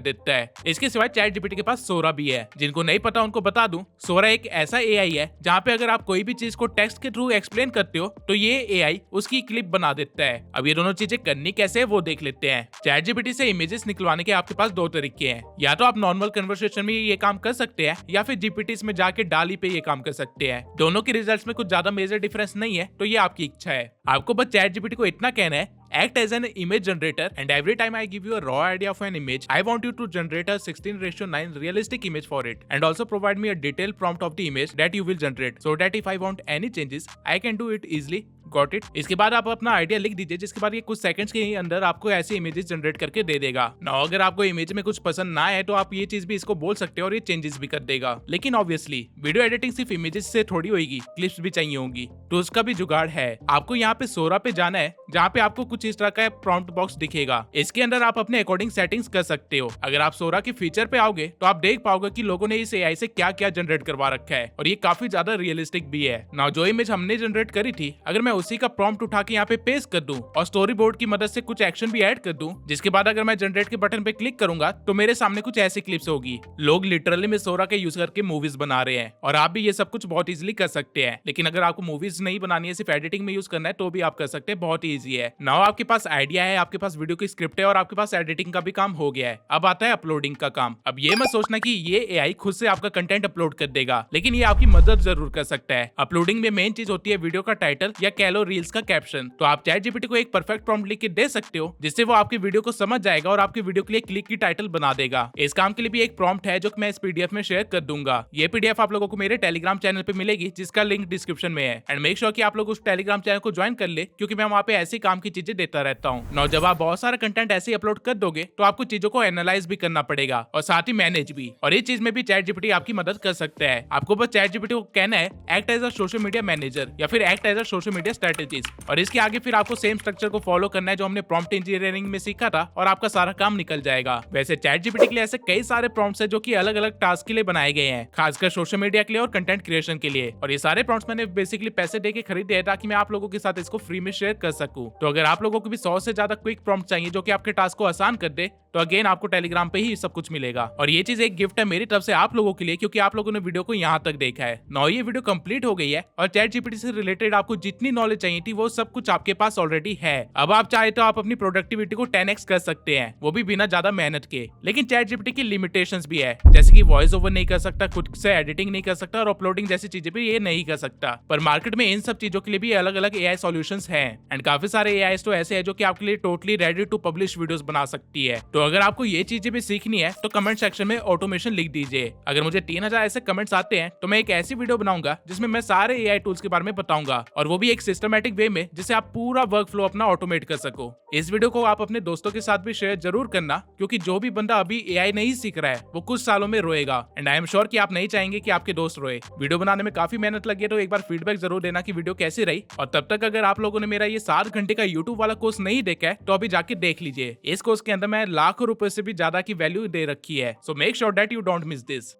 देता है। इसके सिवाय चैट जीपीटी के पास सोरा भी है। जिनको नहीं पता उनको बता दूं, सोरा एक ऐसा एआई है जहाँ पे अगर आप कोई भी चीज को टेक्स्ट के थ्रू एक्सप्लेन करते हो तो ये एआई उसकी क्लिप बना देता है। अब ये दोनों चीजें करनी कैसे है वो देख लेते हैं। चैट जीपीटी से इमेजेस निकलवाने के आपके पास दो तरीके हैं, या तो आप नॉर्मल कन्वर्सेशन में ये काम कर सकते हैं या फिर जीपीटी में जाके डाली पे ये काम कर सकते हैं। दोनों के रिजल्ट्स में कुछ ज्यादा मेजर डिफरेंस नहीं है, तो ये आपकी इच्छा है। आपको बस चैट जीपीटी को इतना कहना है, act as an image generator and every time I give you a raw idea of an image, I want you to generate a 16:9 realistic image for it and also provide me a detailed prompt of the image that you will generate so that if I want any changes, I can do it easily. Got it. इसके बाद आप अपना idea लिख दीजिए, जिसके बाद ये कुछ सेकंड्स के अंदर आपको ऐसी इमेजेस जनरेट करके दे देगा। ना अगर आपको इमेज में कुछ पसंद ना आए तो आप ये चीज भी इसको बोल सकते हो और ये चेंजेस भी कर देगा। लेकिन ऑब्वियसली वीडियो एडिटिंग सिर्फ इमेजेस से थोड़ी होगी, क्लिप्स भी चाहिए होंगी, तो उसका भी जुगाड़ है। आपको यहाँ पे सोरा पे जाना है, जहाँ पे आपको कुछ इस तरह का प्रॉम्प्ट बॉक्स दिखेगा। इसके अंदर आप अपने अकॉर्डिंग सेटिंग्स कर सकते हो। अगर आप सोरा के फीचर पे आओगे तो आप देख पाओगे कि लोगों ने इस एआई से क्या क्या जनरेट करवा रखा है और ये काफी ज्यादा रियलिस्टिक भी है। ना जो इमेज हमने जनरेट करी थी, अगर मैं उसी का प्रॉम्प्ट उठा के यहाँ पे पेस्ट कर दूं और स्टोरी बोर्ड की मदद से कुछ एक्शन भी ऐड कर दूं, जिसके बाद अगर मैं जनरेट के बटन पे क्लिक करूंगा तो मेरे सामने कुछ ऐसी क्लिप्स होगी। लोग लिटरली में सोरा के यूज करके मूवीज बना रहे हैं और आप भी ये सब कुछ बहुत इजीली कर सकते हैं। लेकिन अगर आपको मूवीज नहीं बनानी है, सिर्फ एडिटिंग में यूज करना है, तो भी आप कर सकते हैं, बहुत ही ईजी है। नाउ आपके पास आइडिया है, आपके पास वीडियो की स्क्रिप्ट है और आपके पास एडिटिंग का भी काम हो गया है। अब आता है अपलोडिंग का काम। अब ये मत सोचना कि ये एआई खुद से आपका कंटेंट अपलोड कर देगा, लेकिन ये आपकी मदद जरूर कर सकता है। अपलोडिंग में मेन चीज होती है वीडियो का टाइटल या कह लो रील्स का कैप्शन। तो आप चैट जीपीटी को एक परफेक्ट प्रॉम्प्ट लिख के दे सकते हो, जिससे वो आपकी वीडियो को समझ जाएगा और आपकी वीडियो के लिए क्लिक की टाइटल बना देगा। इस काम के लिए भी एक प्रॉम्प्ट है जो मैं इस पीडीएफ में शेयर कर दूंगा। ये पीडीएफ आप लोगों को मेरे टेलीग्राम चैनल पे मिलेगी, जिसका लिंक डिस्क्रिप्शन में है। एंड मेक श्योर कि आप लोग उस टेलीग्राम चैनल को ज्वाइन कर ले, क्योंकि मैं वहाँ पे ऐसी काम की चीजें देता रहता हूँ। नौ जब आप बहुत सारा कंटेंट ऐसे अपलोड कर दोगे तो आपको चीजों को एनालाइज भी करना पड़ेगा और साथ ही मैनेज भी, और इस चीज में भी चैट जीपीटी आपकी मदद कर सकता है। आपको बस चैट जीपीटी को कहना है act as a social media manager या फिर act as a social media strategist, और इसके आगे फिर आपको सेम स्ट्रक्चर को फॉलो करना है जो हमने प्रॉम्प्ट इंजीनियरिंग में सीखा था, और आपका सारा काम निकल जाएगा। वैसे चैट जीपीटी के लिए ऐसे कई सारे प्रॉम्प्ट्स हैं जो कि अलग अलग टास्क के लिए बनाए गए हैं, खासकर सोशल मीडिया के लिए और कंटेंट क्रिएशन के लिए। और ये सारे प्रॉम्प्ट्स मैंने बेसिकली पैसे देके खरीदे हैं ताकि मैं आप लोगों के साथ इसको फ्री में शेयर कर सकूं। तो अगर आप लोगों को भी 100 से ज्यादा क्विक प्रॉम्प्ट चाहिए जो कि आपके टास्क को आसान कर दे, तो अगेन आपको टेलीग्राम पे ही सब कुछ मिलेगा। और ये चीज एक गिफ्ट है मेरी तरफ से आप लोगों के लिए, क्योंकि आप लोगों ने वीडियो को यहाँ तक देखा है। नौ ये वीडियो कंप्लीट हो गई है और चैट जीपीटी से रिलेटेड आपको जितनी नॉलेज चाहिए थी वो सब कुछ आपके पास ऑलरेडी है। अब आप चाहे तो आप अपनी प्रोडक्टिविटी को 10x कर सकते हैं, वो भी बिना ज्यादा मेहनत के। लेकिन चैट जीपीटी की लिमिटेशंस भी है, जैसे कि वॉइस ओवर नहीं कर सकता, खुद से एडिटिंग नहीं कर सकता और अपलोडिंग जैसी चीजें भी ये नहीं कर सकता। पर मार्केट में इन सब चीजों के लिए भी अलग अलग एआई सॉल्यूशंस हैं, एंड काफी सारे एआई तो ऐसे हैं जो कि आपके लिए totally ready to publish videos बना सकती है। तो अगर आपको ये चीजें भी सीखनी है तो कमेंट सेक्शन में ऑटोमेशन लिख दीजिए। अगर मुझे 3000 ऐसे कमेंट्स आते हैं तो मैं एक ऐसी वीडियो बनाऊंगा जिसमें मैं सारे एआई टूल्स के बारे में बताऊंगा, और वो भी एक सिस्टमैटिक वे में, जिससे आप पूरा वर्क फ्लो अपना ऑटोमेट कर सको। इस वीडियो को आप अपने दोस्तों के साथ भी शेयर जरूर करना, क्योंकि जो भी बंदा अभी एआई नहीं सीख रहा है वो कुछ सालों में रोएगा, एंड आई एम श्योर कि आप नहीं चाहेंगे कि आपके दोस्त रोए। वीडियो बनाने में काफी मेहनत लगी है, तो एक बार फीडबैक जरूर देना कि वीडियो कैसी रही। और तब तक अगर आप लोगों ने मेरा ये 7 घंटे का यूट्यूब वाला कोर्स नहीं देखा है तो अभी जाके देख लीजिए। इस कोर्स के अंदर मैं लाखों रुपए से भी ज्यादा की वैल्यू दे रखी है, so make sure that you don't miss this.